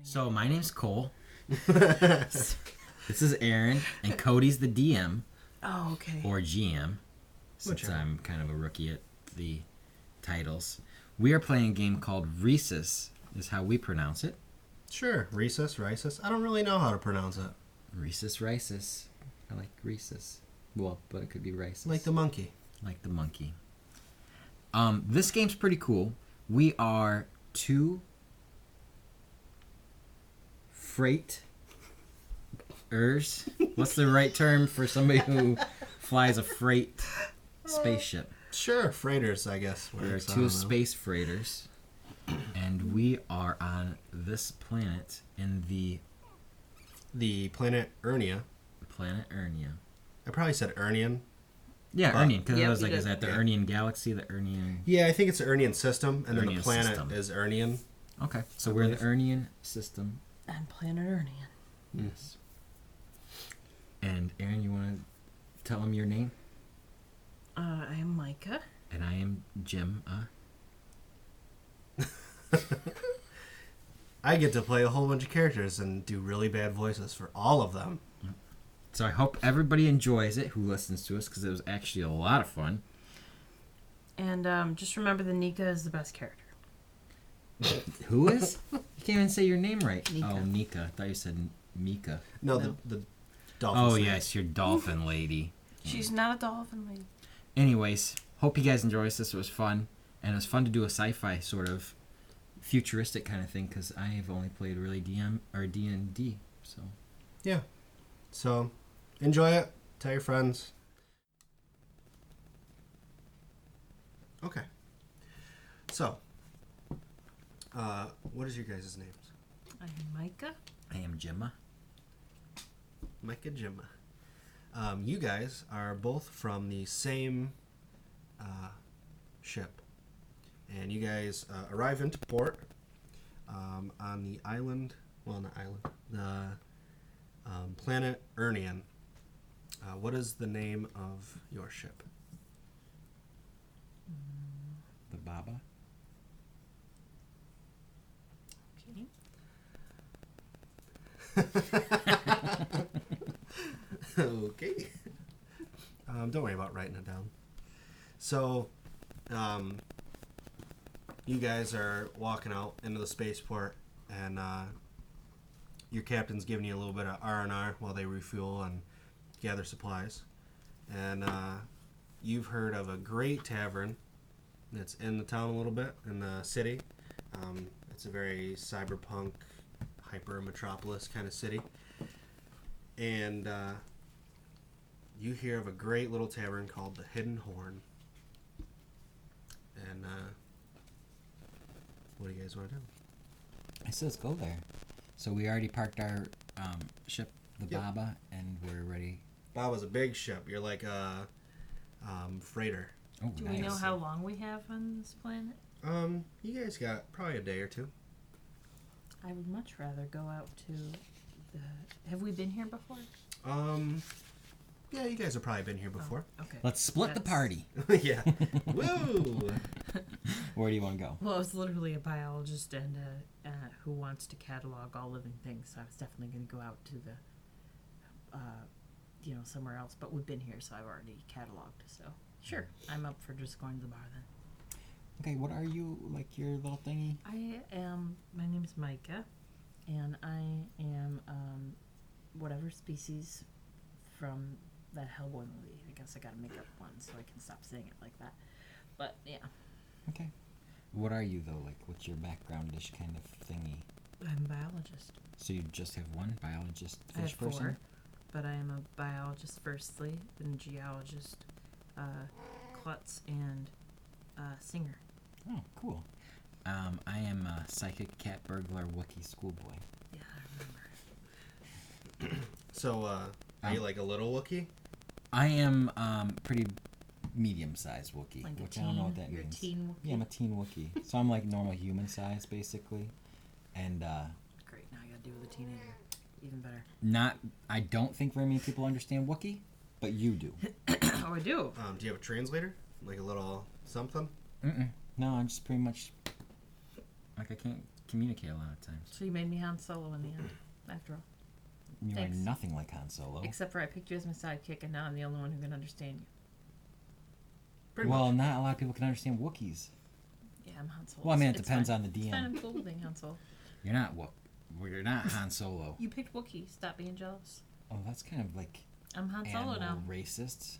So my name's Cole. This is Aaron, and Cody's the DM. Oh, okay. Or GM, since I'm kind of a rookie at the titles. We are playing a game called Rhesus, is how we pronounce it. Sure, Rhesus. I don't really know how to pronounce it. Rhesus. I like Rhesus. Well, but it could be Rhesus. Like the monkey. This game's pretty cool. We are two freighters. What's the right term for somebody who flies a freight spaceship? Sure, freighters, I guess. We are two space freighters, and we are on this planet in the planet Urnia. I probably said Urnian. Yeah, Urnian, because I was like, did. is that the Urnian galaxy, the Urnian? Yeah, I think it's the Urnian system, and then the Urnian planet system. is Urnian. Okay, so we're in the Urnian system. And Planet Urnian. Yes. And Aaron, you want to tell him your name? I am Mica. And I am Jim. I get to play a whole bunch of characters and do really bad voices for all of them. So I hope everybody enjoys it who listens to us, because it was actually a lot of fun. And just remember that Nika is the best character. Who is? You can't even say your name right. Nika. Oh, Nika. I thought you said Mika. No. The dolphin. Oh, snake. yes, your dolphin lady. She's not a dolphin lady. Anyways, hope you guys enjoy this. This was fun. And it was fun to do a sci-fi sort of futuristic kind of thing, because I have only played really D&D. So Yeah. So, enjoy it. Tell your friends. Okay. So, what is your guys' names? I am Mica. I am Jima. Mica and Jima. You guys are both from the same ship. And you guys arrive into port on the island. Well, not island. The planet Urnian. What is the name of your ship? The Baba. Okay. Okay. Don't worry about writing it down. So, you guys are walking out into the spaceport, and your captain's giving you a little bit of R&R while they refuel and gather supplies. And you've heard of a great tavern that's in the town a little bit, in the city. It's a very cyberpunk, hyper-metropolis kind of city. And you hear of a great little tavern called the Hidden Horn. And what do you guys want to do? I said let's go there. So we already parked our ship, the Yep. Baba, and we're ready. Baba's a big ship. You're like a freighter. Oh, Do nice. we know how long we have on this planet? You guys got probably a day or two. I would much rather go out to the... Have we been here before? Yeah, you guys have probably been here before. Oh, okay. Let's split the party. Yeah. Woo! Where do you want to go? Well, I was literally a biologist and who wants to catalog all living things, so I was definitely going to go out to the, somewhere else. But we've been here, so I've already cataloged. So sure, I'm up for just going to the bar then. Okay, what are you, like your little thingy? My name's Mica, and I am whatever species from that Hellboy movie. I guess I got to make up one so I can stop saying it like that. But yeah. Okay. What are you though? Like, what's your background-ish kind of thingy? I'm a biologist. So you just have one biologist I have fish person? 4, but I am a biologist firstly, then geologist, klutz, and singer. Oh, cool. I am a psychic cat burglar Wookiee schoolboy. Yeah, I remember. So, are you like a little Wookiee? I am pretty medium-sized Wookiee, Like a which I don't know what that You're means. a teen Wookiee? Yeah, I'm a teen Wookiee. So I'm like normal human size, basically. And Great, now I gotta deal with a teenager. Even better. I don't think very many people understand Wookiee, but you do. Oh, I do. Do you have a translator? Like a little something? Mm-mm. No, I'm just pretty much like I can't communicate a lot of times. So you made me Han Solo in the end, after all. You Thanks. are nothing like Han Solo. Except for I picked you as my sidekick, and now I'm the only one who can understand you. Pretty Well, much. not a lot of people can understand Wookiees. Yeah, I'm Han Solo. Well, I mean, it It's depends fine. on the It's fine, DM. I'm cool with being Han Solo. You're not You're not Han Solo. You picked Wookiee. Stop being jealous. Oh, that's kind of like I'm Han Solo animal now. racist.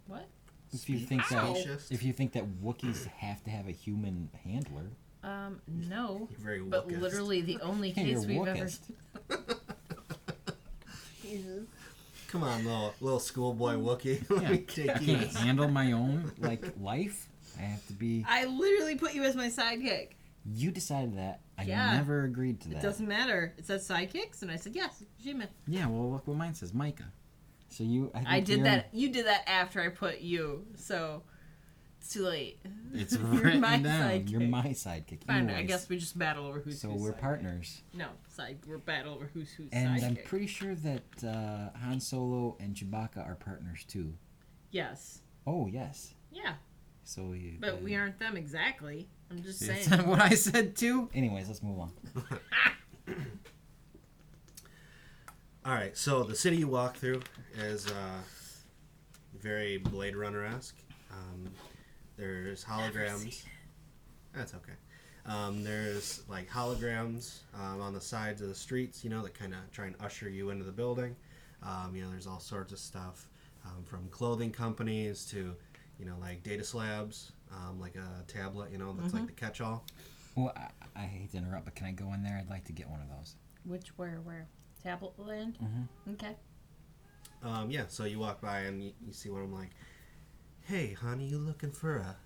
What? If you think that Speciesist. if you think that Wookiees have to have a human handler, No. You're very But wookist. literally the only Yeah, you're case we've ever. wookist. Jesus. Come on, little schoolboy Wookiee. Let yeah, me take I you. can't handle my own life. I have to be. I literally put you as my sidekick. You decided that. I Yeah. never agreed to that. It doesn't matter. It says sidekicks, and I said yes, Jima. Yeah, well, look what mine says, Mica. So you, I, think I did you're- that. You did that after I put you, so it's too late. It's You're written my down. sidekick. You're my sidekick. Fine. I Anyways, guess we just battle over who's so who's we're sidekick. partners, No, we're battle over who's and sidekick. I'm pretty sure that Han Solo and Chewbacca are partners too. Yes. Oh yes. Yeah, So you. but we aren't them exactly. I'm just Is saying. that what I said too? Anyways, let's move on. All right, so the city you walk through is very Blade Runner-esque. There's holograms. That's okay. There's like holograms on the sides of the streets, that kind of try and usher you into the building. There's all sorts of stuff from clothing companies to, like data slabs, like a tablet, that's like the catch-all. Well, I hate to interrupt, but can I go in there? I'd like to get one of those. Where? Tablet Land? Mm-hmm. Okay. Yeah, so you walk by and you see one. I'm like, "Hey, honey, you looking for a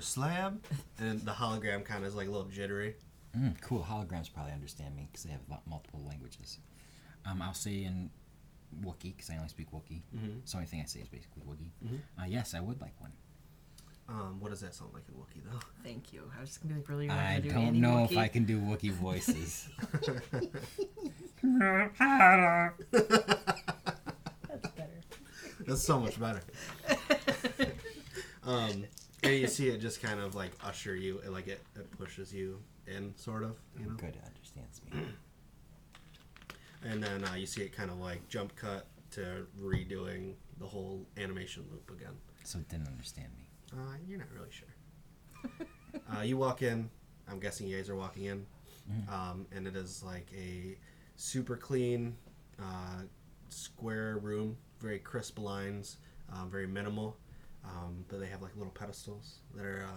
slab?" And the hologram kind of is like a little jittery. Cool. Holograms probably understand me because they have multiple languages. I'll say in Wookiee because I only speak Wookiee. Mm-hmm. So the only thing I say is basically Wookiee. Mm-hmm. Yes, I would like one. What does that sound like in Wookiee though? Thank you. I was just gonna be like, really. I do don't Andy know Wookiee? if I can do Wookiee voices. That's better. That's so much better. And you see it just kind of like usher you, like it pushes you in, sort of. Good, it understands me. And then you see it kind of like jump cut to redoing the whole animation loop again. So it didn't understand me. You're not really sure. You walk in. I'm guessing you guys are walking in. And it is like a super clean, square room. Very crisp lines. Very minimal. But they have like little pedestals that are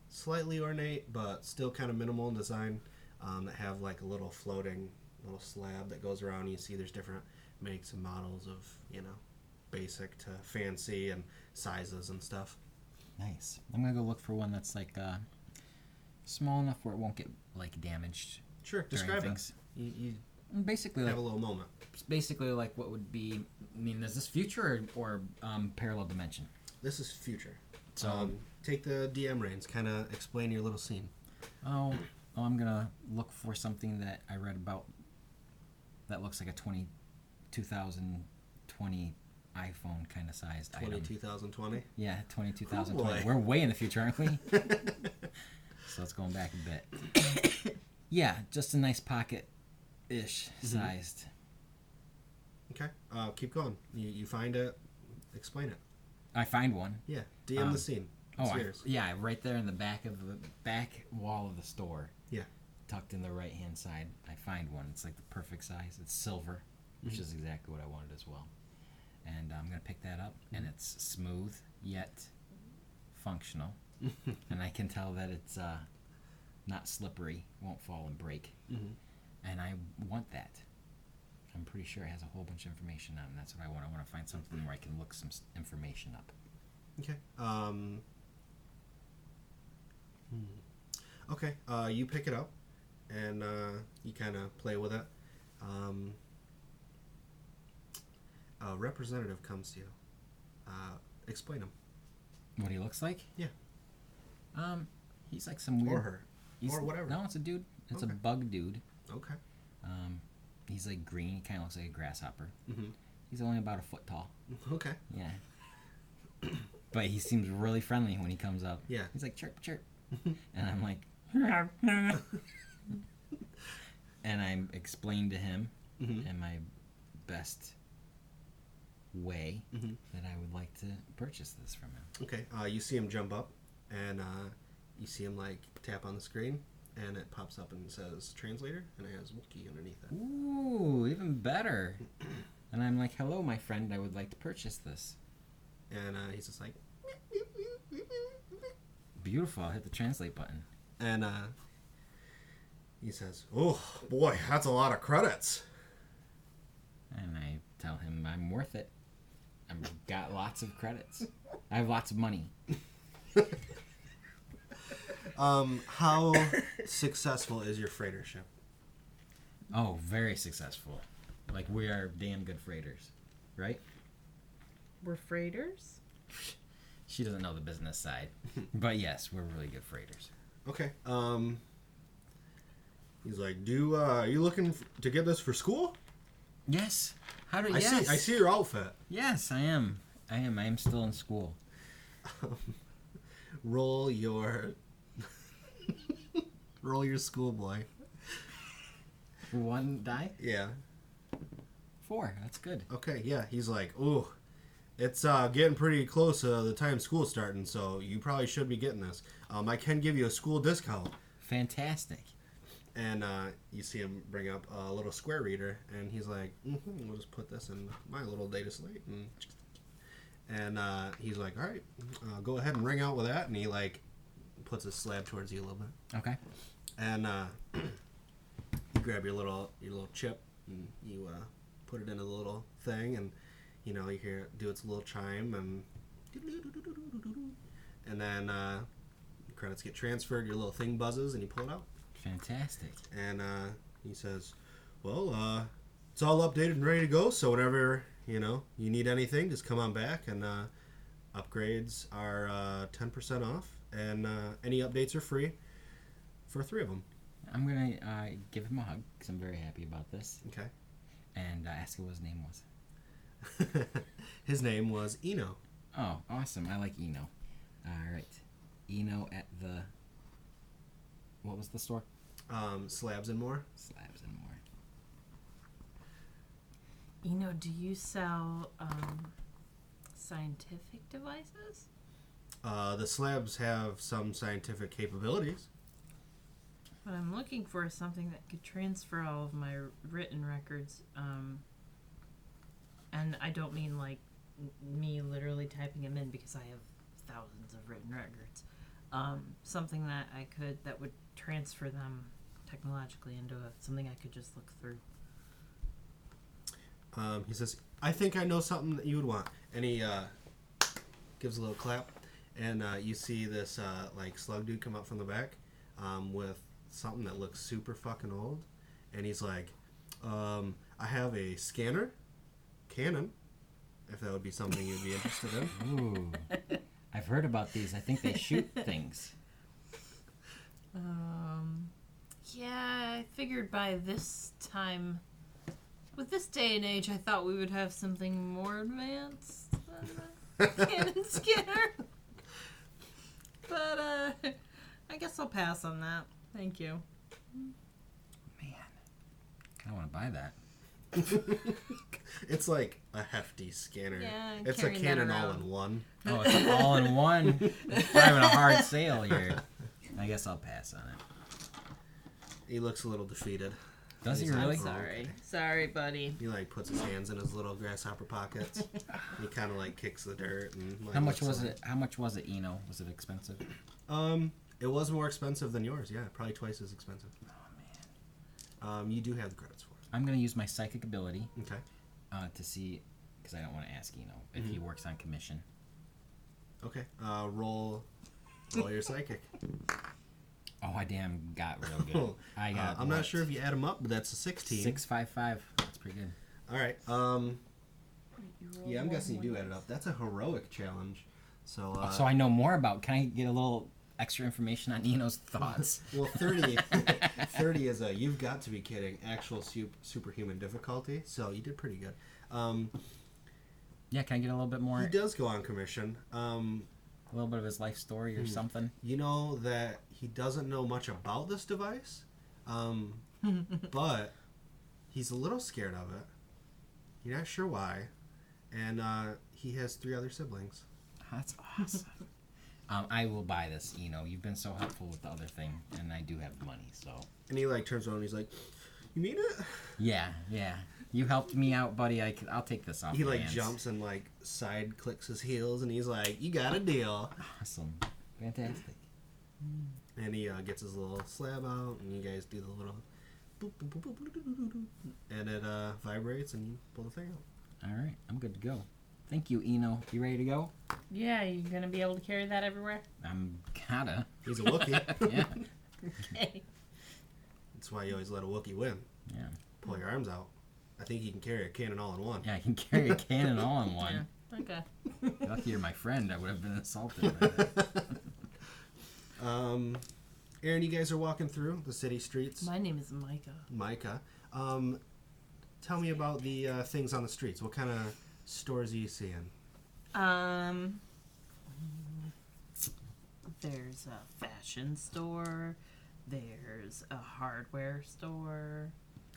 slightly ornate, but still kind of minimal in design. That have like a little floating little slab that goes around. You see there's different makes and models of, basic to fancy and sizes and stuff. Nice. I'm gonna go look for one that's like small enough where it won't get like damaged. Sure, during describe things. it. You Basically, have like, a little moment. it's basically like what would be. I mean, is this future or parallel dimension? This is future. So Take the DM reins. Kind of explain your little scene. I'm gonna look for something that I read about that looks like a 2020 iPhone kind of sized item. 2020. Yeah, 2020. Oh, boy. We're way in the future, aren't we? So it's going back a bit. Yeah, just a nice pocket-ish sized. Okay. Keep going. You find it. Explain it. I find one. Yeah. DM the scene. It's yours. Yeah, right there in the back wall of the store. Yeah. Tucked in the right-hand side, I find one. It's like the perfect size. It's silver, which is exactly what I wanted as well. And I'm gonna pick that up, and it's smooth yet functional, and I can tell that it's not slippery, won't fall and break. And I want that. I'm pretty sure it has a whole bunch of information on it. And that's what I want. I want to find something where I can look some information up. Okay. Okay. You pick it up, and you kind of play with it. A representative comes to you. Explain him. What he looks like? Yeah. He's like some weird. Or her. Or whatever. No, it's a dude. It's Okay. a bug dude. Okay. He's like green. He kind of looks like a grasshopper. Mm-hmm. He's only about a foot tall. Okay. Yeah. But he seems really friendly when he comes up. Yeah. He's like chirp chirp, and I'm like, and I explained to him Mm-hmm. in my best way Mm-hmm. that I would like to purchase this from him. Okay. You see him jump up, and you see him like tap on the screen, and it pops up and says translator, and it has Wookiee underneath it. Ooh, even better. And I'm like, hello, my friend, I would like to purchase this. And he's just like, Beautiful. I'll hit the translate button. and he says, "Oh boy, that's a lot of credits." And I tell him I'm worth it. I've got lots of credits. I have lots of money. How successful is your freighter ship? Oh, very successful. Like, we are damn good freighters. Right? We're freighters? She doesn't know the business side. But yes, we're really good freighters. Okay. He's like, are you looking to get this for school? Yes. How do I see your outfit. Yes, I am. I am still in school. Roll your schoolboy. One die? Yeah. 4. That's good. Okay. Yeah. He's like, "Oh, it's getting pretty close to the time school's starting, so you probably should be getting this. I can give you a school discount." Fantastic. And you see him bring up a little square reader, and he's like, "We'll just put this in my little data slate." And he's like, "All right, go ahead and ring out with that." And he like puts a slab towards you a little bit, Okay. and you grab your little chip, and you put it in a little thing, and you hear it do its little chime, and then credits get transferred. Your little thing buzzes, and you pull it out. Fantastic. And he says, "Well, it's all updated and ready to go. So whenever you need anything, just come on back. And upgrades are 10% off, and any updates are free for 3 of them." I'm going to give him a hug because I'm very happy about this. Okay. And ask him what his name was. His name was Eno. Oh, awesome. I like Eno. All right. Eno at the... What was the store? Slabs and More. Slabs and More. Do you sell scientific devices? The slabs have some scientific capabilities. What I'm looking for is something that could transfer all of my written records. And I don't mean like me literally typing them in, because I have thousands of written records. Something that would transfer them technologically into something I could just look through. He says, "I think I know something that you would want." And he gives a little clap, and you see this like slug dude come up from the back with something that looks super fucking old, and he's like, "I have a scanner, Canon, if that would be something you'd be interested in." Ooh. I've heard about these. I think they shoot things. Yeah, I figured by this time, with this day and age, I thought we would have something more advanced than a Canon scanner. But, I guess I'll pass on that. Thank you. Man. I want to buy that. It's like a hefty scanner. Yeah, it's a carrying that Canon around. Oh, all-in-one. it's an all-in-one. We're having a hard sale here. I guess I'll pass on it. He looks a little defeated. Does he He's like, really? "Oh, Sorry. okay." Sorry, buddy. He like puts his hands in his little grasshopper pockets. He kind of like kicks the dirt. And like, How much looks was like- it? How much was it, Eno? Was it expensive? It was more expensive than yours. Yeah, probably twice as expensive. Oh man. You do have the credits for it. I'm gonna use my psychic ability Okay. to see, because I don't want to ask Eno if he works on commission. Okay. Roll your psychic. Oh, I damn got real good. I got. I'm not sure if you add them up, but that's a 16. 655. That's pretty good. All right. Yeah, I'm guessing you do add it up. That's a heroic challenge. So. So I know more about. Can I get a little extra information on Eno's thoughts? Well, 30 is a, you've got to be kidding, actual superhuman difficulty. So you did pretty good. Yeah, can I get a little bit more? He does go on commission. A little bit of his life story or something. You know that he doesn't know much about this device. but he's a little scared of it. You're not sure why. And he has 3 other siblings. That's awesome. I will buy this, Eno. You've been so helpful with the other thing, and I do have money, so. And he like turns around and he's like, "You mean it?" Yeah. You helped me out, buddy. I'll take this off. He your like hands. jumps and like side clicks his heels, and he's like, "You got a deal." Awesome. Fantastic. And he gets his little slab out, and you guys do the little boop, boop, boop, boop, boop, boop, boop, boop, and it vibrates, and you pull the thing out. All right. I'm good to go. Thank you, Eno. You ready to go? Yeah, you gonna be able to carry that everywhere? I'm kinda. He's a Wookiee. Yeah. Okay. That's why you always let a Wookiee win. Yeah. Pull your arms out. I think he can carry a cannon all in one. Yeah, I can carry a cannon all in one. Yeah. Okay. Lucky you're my friend. I would have been assaulted by that. Aaron, you guys are walking through the city streets. My name is Mica. Mica. Tell me about the things on the streets. What kind of stores are you seeing? There's a fashion store. There's a hardware store.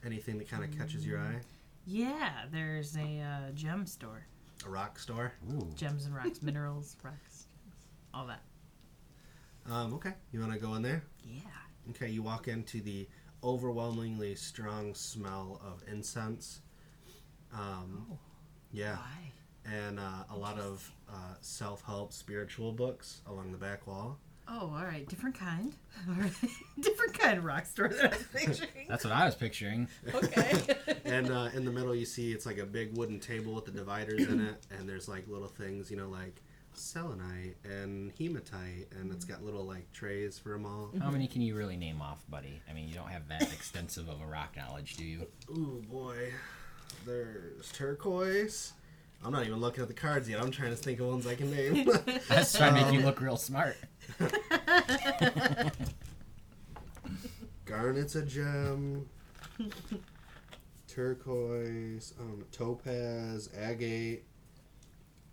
Anything that kind of catches your eye? Yeah, there's a gem store. A rock store? Ooh. Gems and rocks, minerals, rocks, all that. Okay. You want to go in there? Yeah. Okay, you walk into the overwhelmingly strong smell of incense. Yeah. Why? And a lot of self-help spiritual books along the back wall. Oh, all right. Different kind. All right. Different kind of rock store that I was picturing. That's what I was picturing. Okay. And in the middle you see it's like a big wooden table with the dividers in it, and there's like little things, like selenite and hematite, and it's got little like trays for them all. How many can you really name off, buddy? I mean, you don't have that extensive of a rock knowledge, do you? Ooh, boy. There's turquoise. I'm not even looking at the cards yet. I'm trying to think of ones I can name. That's trying to make you look real smart. Garnet's a gem. Turquoise. Topaz. Agate.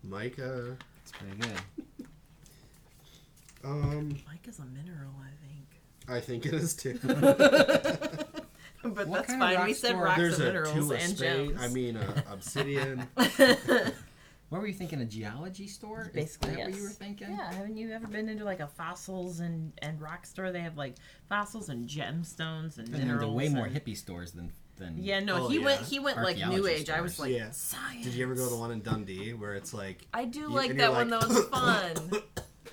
Mica. It's pretty good. Mica's a mineral, I I think it is too. think. But What that's kind of fine. rock We said store? rocks There's and a minerals two of and spade. gems. I mean, obsidian. What were you thinking? A geology store? Basically, Is that yes. what you were thinking? Yeah, haven't you ever been into like a fossils and rock store? They have like fossils and gemstones and And they're minerals. way more and... hippie stores than Yeah, no, Oh, he yeah. went like new Archaeology age. I was stores. like Yeah. science. Did you ever go to the one in Dundee where it's like... I do You- like and that you're one. like- That was fun.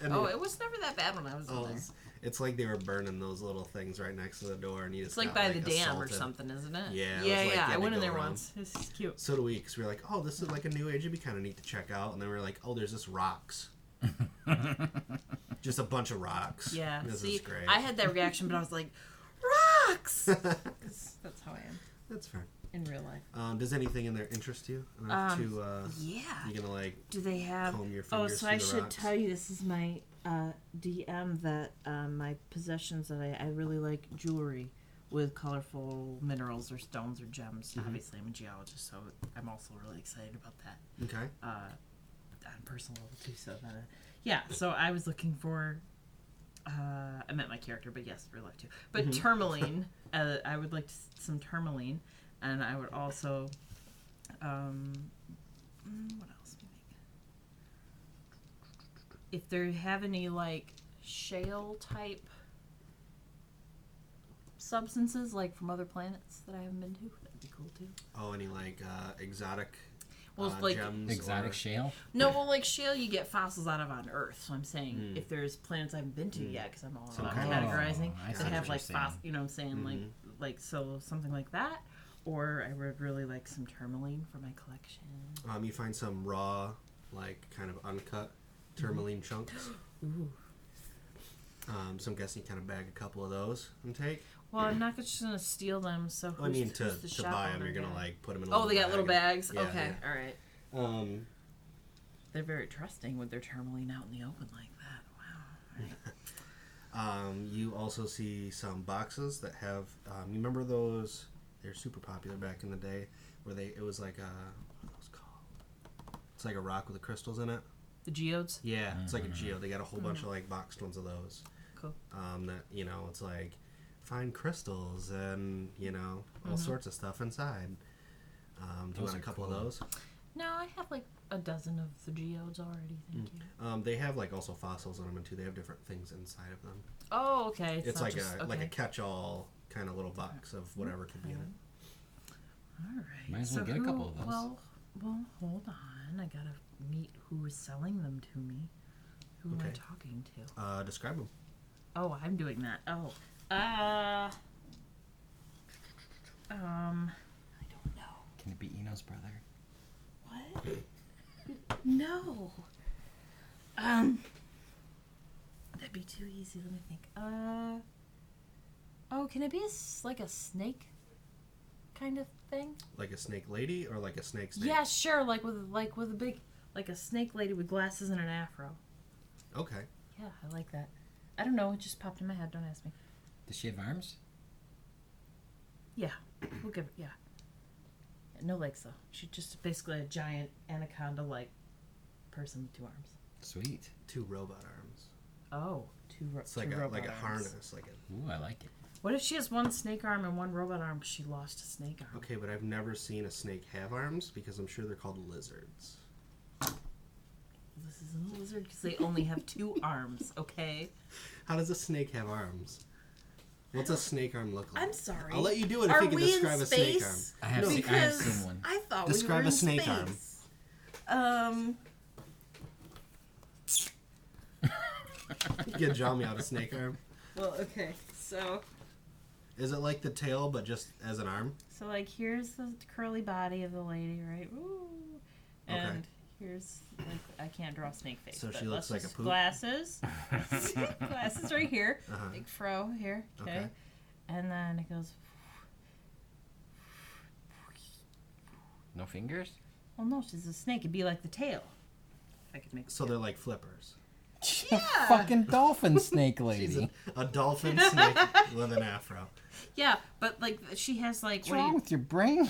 and Oh, you're- it was never that bad when I was in there. It's like they were burning those little things right next to the door, and you just It's like got, by the dam assaulted. or something, isn't it? Yeah, it yeah, was like yeah. you I had went to in go there around. once. This is cute. So do we, because we were like, oh, this is like a new age. It'd be kind of neat to check out. And then we were like, oh, there's just rocks. Just a bunch of rocks. Yeah. This See, is great. I had that reaction, but I was like, rocks. 'Cause that's how I am That's fair. in real life. Does anything in there interest you enough to, Yeah. you gonna like Do they have? comb your Oh, fingers so through I the should rocks? tell you, this is my DM that my possessions that I really like jewelry with colorful minerals or stones or gems. Mm-hmm. Obviously, I'm a geologist, so I'm also really excited about that Okay. on a personal level too. So that, yeah. So I was looking for. I meant my character, but yes, real life too. But tourmaline, I would like some tourmaline, and I would also. What else? If they have any like shale type substances, like from other planets that I haven't been to, that'd be cool too. Oh, any like exotic Well, it's like gems? Exotic or... shale? no, well, like shale, you get fossils out of on Earth. So I'm saying if there's planets I haven't been to yet, because I'm all about kind of- categorizing, I see that what have you're like saying. you know what I'm saying, like so something like that. Or I would really like some tourmaline for my collection. You find some raw, like kind of uncut tourmaline chunks. Ooh. So I'm guessing you kind of bag a couple of those and take. Well, I'm not just gonna steal them. So Well, I mean, who's to the shop buy them, owner you're gonna guy? like put them in. A Oh, little they got little bag. bags. Yeah, Okay, yeah. all right. They're very trusting with their tourmaline out in the open like that. Wow. You also see some boxes that have. You remember those? They're super popular back in the day, where it was like what was it called? It's like a rock with the crystals in it. The geodes. Yeah, it's like a geode. They got a whole bunch of like boxed ones of those. Cool. That it's like find crystals and, you know, all sorts of stuff inside. Do you want a couple of those? No, I have like a dozen of the geodes already. Thank you. They have like also fossils on them too. They have different things inside of them. Oh, okay. It's not like just, like a catch-all kind of little box of whatever could be in it. All right. Might as well get a couple of those. Well, hold on. I gotta meet who is selling them to me. Who am I talking to? Describe them. Oh, I'm doing that. Oh, I don't know. Can it be Eno's brother? What? No. That'd be too easy. Let me think. Oh, can it be like a snake kind of thing? Like a snake lady or like a snake? Yeah, sure. Like with a big, like a snake lady with glasses and an afro. Okay. Yeah, I like that. I don't know. It just popped in my head. Don't ask me. Does she have arms? Yeah, we'll give it. Yeah. No legs though. She's just basically a giant anaconda-like person with 2 arms. Sweet. 2 robot arms. Oh, It's like robot a arms. harness, Ooh, I like it. What if she has 1 snake arm and 1 robot arm because she lost a snake arm? Okay, but I've never seen a snake have arms because I'm sure they're called lizards. This isn't a lizard because they only have 2 arms. Okay. How does a snake have arms? What's a snake arm look like? I'm sorry. I'll let you do it if Are you can we in describe a snake arm. space? I have, Because I have seen one. I thought Describe we were a in snake arm. space. You can draw me out a snake arm. Well, okay. So Is it like the tail but just as an arm? like here's the curly body of the lady, right? Ooh. And Okay. here's like I can't draw a snake face. So but she looks let's like a just- poop? Glasses. Glasses right here. Uh-huh. Big fro here. Okay. Okay. And then it goes. No fingers? Well, no, she's a snake. It'd be like the tail. If I could make. So they're like flippers. A fucking dolphin snake She's lady. a dolphin snake with an afro. Yeah, but like she has like What's wrong with your brain?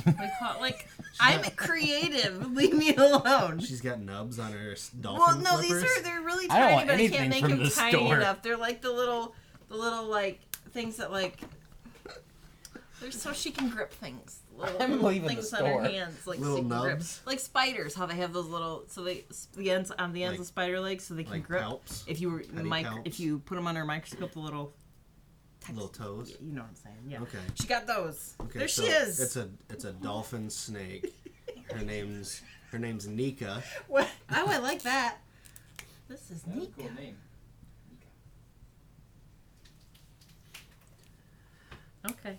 like I'm creative. Leave me alone. She's got nubs on her dolphin Well, no, flippers. they're really I don't tiny, want but I anything can't make from them the tiny store. enough. They're like the little like things that like. They're so she can grip things. Little, I'm little leaving the things on her store. hands, like Little so she can grip. nubs? Like spiders, how they have those little the ends on the ends Like- of spider legs, so they can like grip. palps? If you were Pedipalps? if you put them under a microscope, the little Little toes. you know what I'm saying? Yeah. Okay. She got those. Okay, There so she is. It's a dolphin snake. Her name's Nika. What? Oh, I like that. This is neat. name. Okay.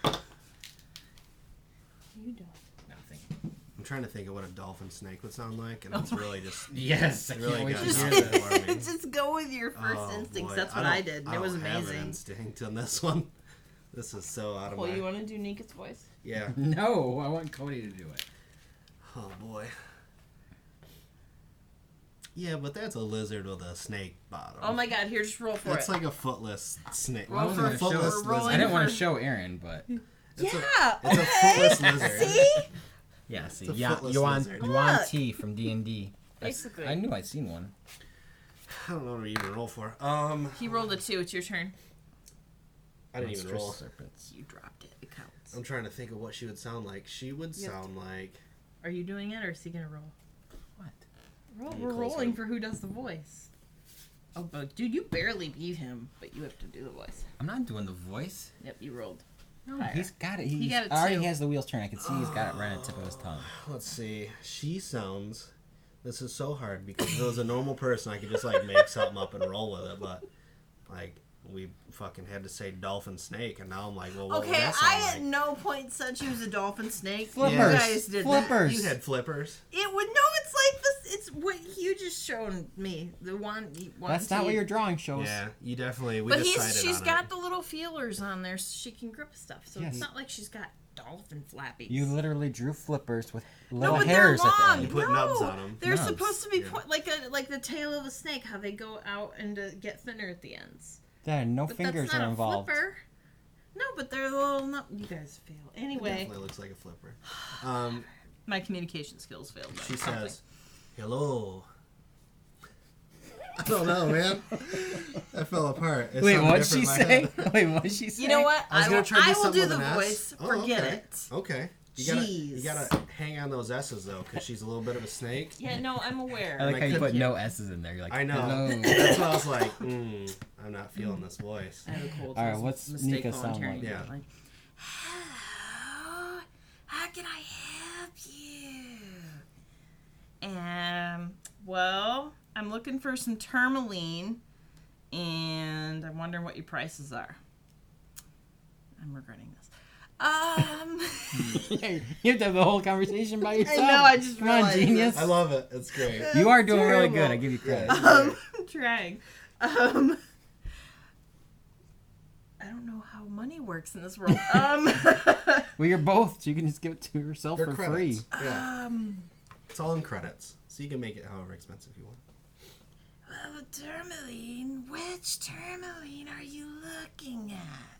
What are you doing? Nothing. I'm trying to think of what a dolphin snake would sound like, and it's really just Yes, I really can't wait got to Just, hear nothing that. for me. just go with your first Oh, instincts. boy. That's what don't- I did. And it was don't have an amazing. instinct on this one. This is so out of Well, my. you want to do Nika's voice? Yeah. No, I want Cody to do it. Oh boy. Yeah, but that's a lizard with a snake bottom. Oh my God! Here, just roll for That's it. like a footless snake. Roll for a footless for rolling I didn't want for- to show Aaron, but It's a- yeah. it's a okay. footless lizard. See? yeah, see, It's a yeah, footless Yuan lizard. Look. T from D&D. Basically. I knew I'd seen one. I don't know what to even roll for. He rolled a 2. It's your turn. I didn't even Monstrous roll. serpents. You dropped it. It counts. I'm trying to think of what she would sound like. She would You have sound like. Are you doing it, or is he gonna roll? What? Roll. You We're close rolling him. for who does the voice. Oh, but dude, you barely beat him, but you have to do the voice. I'm not doing the voice. Yep, you rolled. No, Higher. he's got it. He's got it already too. has the wheels turned. I can see he's got it right on the tip of his tongue. Let's see. She sounds. This is so hard because if it was a normal person, I could just like make something up and roll with it. But like we fucking had to say dolphin snake, and now I'm like, well, what would Okay, that I sound at like? no point said she was a dolphin snake. Flippers. You guys did Flippers. You had flippers. that. It would no. It's like this. It's what you just shown me. The one. That's not what your drawing shows. Yeah, you definitely. We But decided she's on got it. the little feelers on there, so she can grip stuff. So Yes. it's not like she's got dolphin flappies. You literally drew flippers with no, little but hairs they're at the long. end. You put no, nubs on 'em. They're Nubs. supposed to be Yeah. like the tail of a snake, how they go out and get thinner at the ends. There, no But fingers that's not are involved. a flipper. No, but they're little. No, you guys fail. Anyway, Definitely looks like a flipper. my communication skills failed. She says, "Hello." I don't know, man. That fell apart. It Wait, sounded what'd she different in my say? head. Wait, what'd she say? You know what? I was gonna try to do I will something do with the an S. voice. Oh, Forget okay. it. Okay. Jeez. You gotta hang on those S's though, because she's a little bit of a snake. Yeah, no, I'm aware. I like I how you could- put no S's in there. You're like, I know. hello. That's why I was like, I'm not feeling this voice. I have a cold. All right, so what's mistake Nika sound volunteering. like? Yeah. Hello, how can I help you? Well, I'm looking for some tourmaline, and I'm wondering what your prices are. I'm regretting this. You have to have the whole conversation by yourself. I know, I just Come on, realized genius. this. I love it. It's great. You are doing really Terrible. good. I give you credit. Yeah. I'm trying. I don't know how money works in this world. Well, you're both, so you can just give it to yourself They're for credits. free. Yeah. It's all in credits, so you can make it however expensive you want. Well, tourmaline, which tourmaline are you looking at?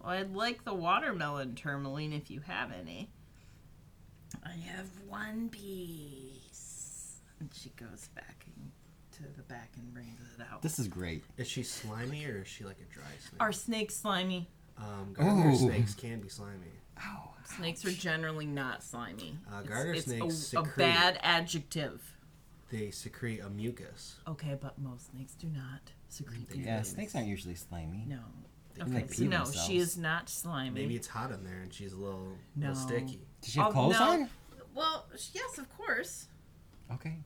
Well, I'd like the watermelon tourmaline if you have any. I have one piece. And she goes back to the back and brings it out. This is great. Is she slimy or is she like a dry snake? Are snakes slimy? Garter Ooh. snakes can be slimy. Ow. Snakes are generally not slimy. Garter snakes it's a secrete. bad adjective. They secrete a mucus. Okay, but most snakes do not secrete the Yeah, mucus. snakes aren't usually slimy. No. can, Okay, like, so pee no, themselves. she is not slimy. Maybe it's hot in there and she's a little No. sticky. Does she have Oh, clothes no. on? Well, yes, of course. Okay.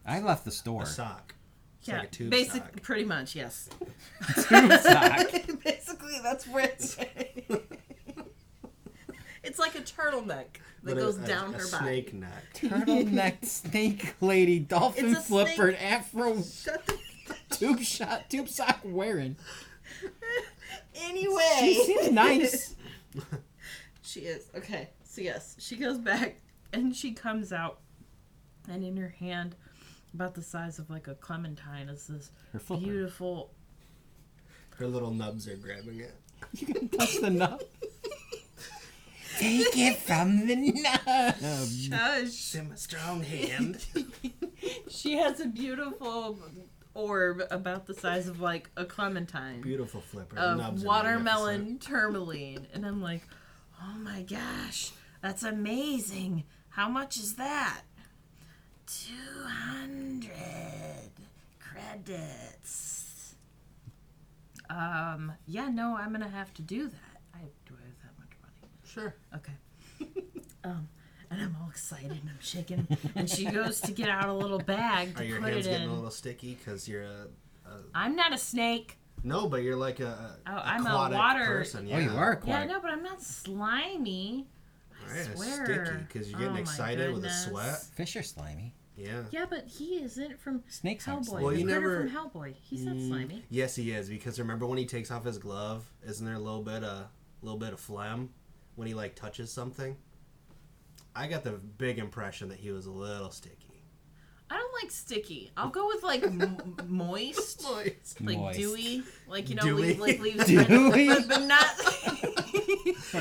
I left the store. A sock. It's yeah, like a tube basic, sock. pretty much, yes. Tube sock. Basically, that's where it's. It's like a turtleneck that But goes a down her body. snake neck. Turtleneck snake lady, dolphin It's a flippered, snake. afro Shut the. tube sock wearing. Anyway. She seems nice. She is. Okay. So, yes, she goes back and she comes out, and in her hand, about the size of like a clementine, is this Her flipper. beautiful. Her little nubs are grabbing it. You can touch the nub. Take it from the nub. Shush. In my strong hand. She has a beautiful orb about the size of like a clementine. Beautiful flipper. The nubs Of are watermelon tourmaline. And I'm like, oh my gosh, that's amazing. How much is that? 200 credits. Yeah, no, I'm gonna have to do that. Do I have that much money? Sure. Okay. And I'm all excited and I'm shaking. And she goes to get out a little bag to Are your put hands it getting in. a little sticky because you're I'm not a snake. No, but you're like a I'm a aquatic water- person. Yeah. Oh, you are Yeah, aquatic. no, but I'm not slimy. I Right, it's swear. sticky because you're getting Oh my excited with a goodness. sweat. Fish are slimy. Yeah. Yeah, but he isn't from Snakes aren't Hellboy. slimy. Well, The you critter never- from Hellboy. He's not slimy. Yes, he is because remember when he takes off his glove? Isn't there a little bit of phlegm when he like touches something? I got the big impression that he was a little sticky. I don't like sticky. I'll go with like moist, like Moist. dewy, like Dewy. leaves, Dewy? but not.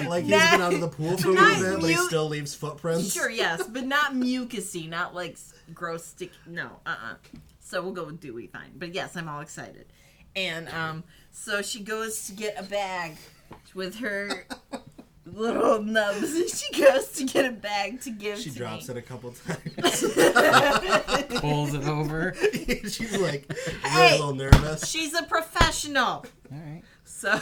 Like he's Not- been out of the pool for a not little bit, but he mute- still leaves footprints. Sure, yes, but not mucusy, not like gross sticky. No, So we'll go with dewy, fine. But yes, I'm all excited, and so she goes to get a bag with her little nubs, and she goes to get a bag to give She to drops me. it a couple times. Pulls it over. She's like Hey! a little nervous. She's a professional. All right. So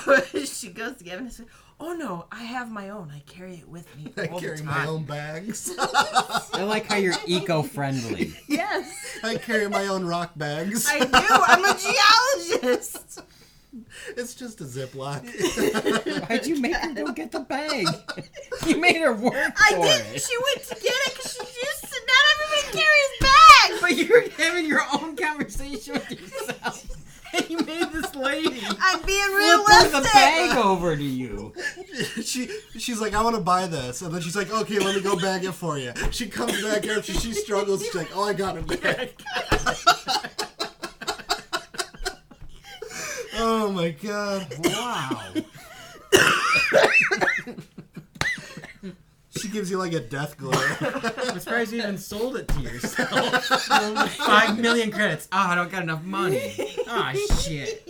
she goes to give it and says, oh no, I have my own. I carry it with me I all the carry time. my own bags. I like how you're eco-friendly. Yes, I carry my own rock bags. I do. I'm a geologist. It's just a Ziploc. Why'd you make her go get the bag? You made her work I for did. it. She went to get it because she's used to not everybody carries bags. But you're having your own conversation with yourself. And you made this lady I'm being flip realistic. the bag over to you. She's like, I want to buy this. And then she's like, okay, let me go bag it for you. She comes back after she struggles. She's like, oh, I got it back. Oh, my God. Wow. She gives you like a death glare. I'm surprised you even sold it to yourself. 5 million credits. Oh, I don't got enough money. Oh, shit.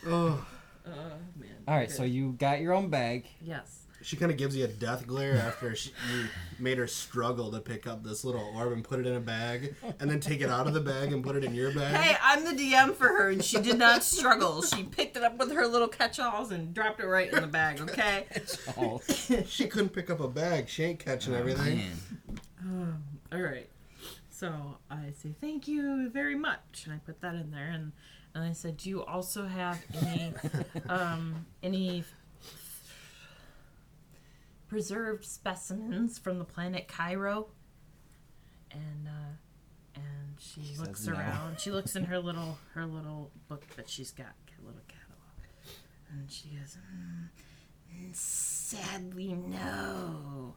Oh. Man. All right, so you got your own bag. Yes. She kind of gives you a death glare after you made her struggle to pick up this little orb and put it in a bag, and then take it out of the bag and put it in your bag. Hey, I'm the DM for her, and she did not struggle. She picked it up with her little catch-alls and dropped it right in the bag, okay? Oh, She couldn't pick up a bag. She ain't catching everything. man. All right. So I say, thank you very much. And I put that in there. And I said, do you also have any preserved specimens from the planet Cairo? And she looks no. around. She looks in her little book that she's got, a little catalog. And she goes, sadly, no.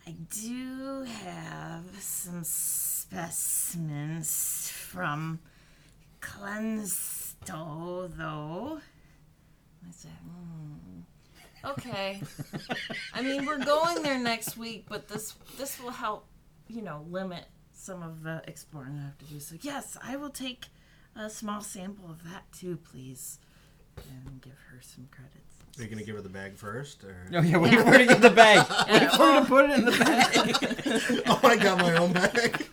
I do have some specimens from Clensto, though. I said, okay. I mean, we're going there next week, but this will help, limit some of the exploring I have to do. So, yes, I will take a small sample of that, too, please. And give her some credits. Are you going to give her the bag first? Or? Oh, yeah, wait for her to get the bag. Wait for her to put it in the bag. Oh, I got my own bag.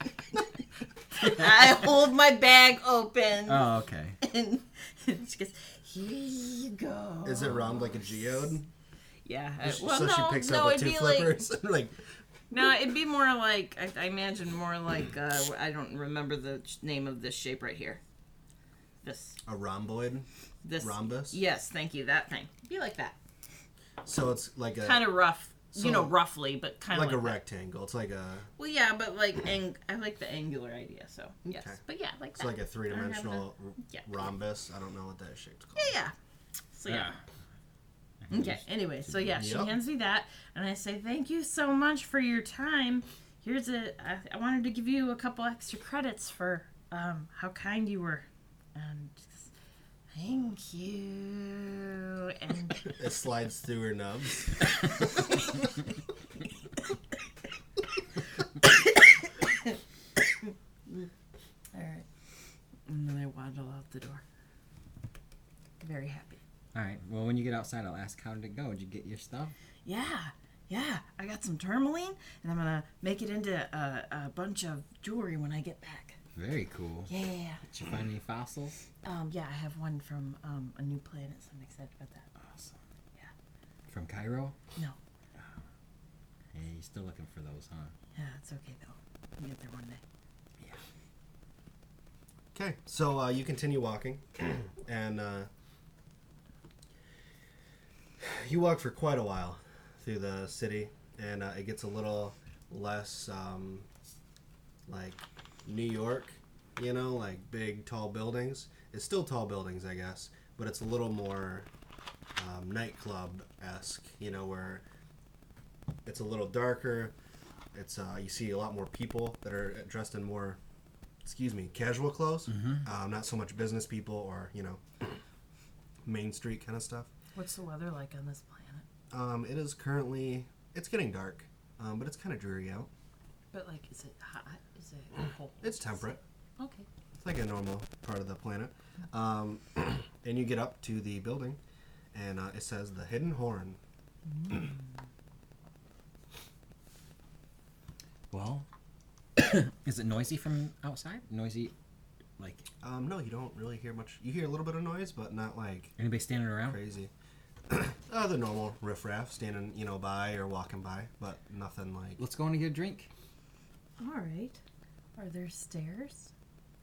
I hold my bag open. Oh, okay. And she goes, here you go. Is it round like a geode? Yeah. So she picks up with two flippers? No, it'd be more like, I imagine more like, I don't remember the name of this shape right here. This. A rhomboid? This. Rhombus? Yes, thank you. That thing. Be like that. So it's like a... Kind of rough. So roughly, but kind of like a that. rectangle. It's like a... Well, yeah, but like, I like the angular idea, so yes. Okay. But yeah, like It's that. like a three-dimensional Yeah. rhombus. I don't know what that shape's called. Yeah. So yeah. Okay. Anyway, so yeah, she Yep. hands me that, and I say thank you so much for your time. Here's I wanted to give you a couple extra credits for how kind you were, and she goes, thank you. And It slides through her nubs. all right, and then I waddle out the door. Very happy. All right. Well, when you get outside, I'll ask how did it go. Did you get your stuff? Yeah. I got some tourmaline, and I'm gonna make it into a bunch of jewelry when I get back. Very cool. Yeah. Did you find any fossils? Yeah, I have one from a new planet, so I'm excited about that. Awesome. Yeah. From Cairo? No. Hey, you're still looking for those, huh? Yeah, it's okay though. We'll get there one day. Yeah. Okay, so you continue walking, and you walk for quite a while through the city, and it gets a little less like New York, like big, tall buildings. It's still tall buildings, I guess, but it's a little more nightclub-esque, where it's a little darker. It's you see a lot more people that are dressed in more, casual clothes. Mm-hmm. Not so much business people or, Main Street kind of stuff. What's the weather like on this planet? It is currently, it's getting dark, but it's kind of dreary out. But like, is it hot? Is it cold? It's temperate. Okay. It's like a normal part of the planet. And you get up to the building, and it says the Hidden Horn. Well, is it noisy from outside? Noisy, like No, you don't really hear much. You hear a little bit of noise, but not like anybody standing around? crazy. The normal riffraff standing, by or walking by, but nothing like... Let's go in and get a drink. All right. Are there stairs?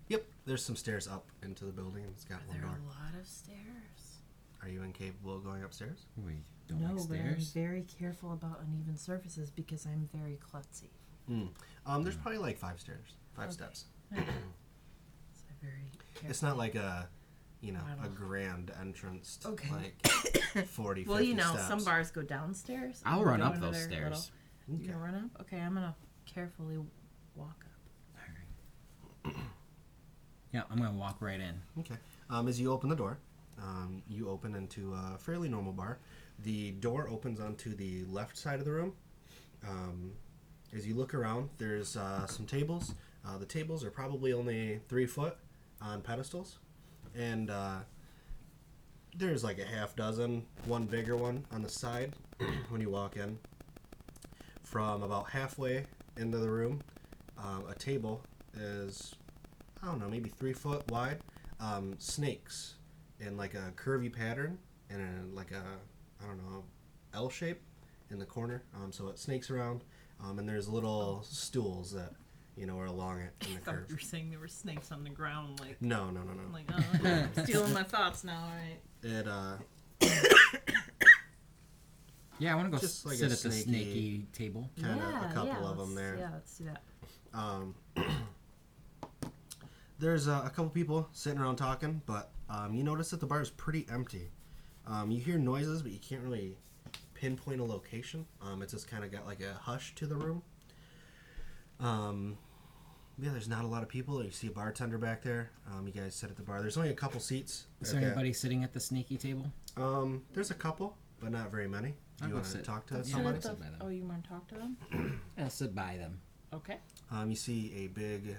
Yep, there's some stairs up into the building, and it's got Are one there door. a lot of stairs? Are you incapable of going upstairs? We don't No, like but I'm stairs. very careful about uneven surfaces because I'm very klutzy. There's probably like 5 stairs, 5 Okay. steps. So I'm very careful. It's not like a, a Wow. grand entrance, to Okay. like 40, Well, 50 steps. some bars go downstairs. I'll and run go up into those their stairs. You gonna run up? Okay, I'm gonna carefully walk up. All right. Yeah, I'm gonna walk right in. Okay. As you open the door, you open into a fairly normal bar The door opens onto the left side of the room. As you look around, there's some tables. The tables are probably only 3 foot on pedestals. And there's like a half dozen, one bigger one on the side when you walk in. From about halfway into the room, a table is, I don't know, maybe 3 foot wide. Snakes in like a curvy pattern and like a, I don't know, L shape in the corner. So it snakes around. And there's little stools that, are along it in the I thought curve. you were saying there were snakes on the ground, like. No. I'm like, oh, stealing my thoughts now, alright. It, Yeah, I want to go Just like sit a at the snaky table. kind of a couple of them there. Yeah, let's do that. There's a couple people sitting around talking, but you notice that the bar is pretty empty. You hear noises, but you can't really pinpoint a location. It's just kind of got like a hush to the room. Yeah, there's not a lot of people. You see a bartender back there. You guys sit at the bar. There's only a couple seats. Is there anybody sitting at the snaky table? There's a couple, but not very many. Do I'll you go want to sit. talk to Yeah, somebody? sit by them. Oh, you want to talk to them? I'll sit by them. Okay. You see a big,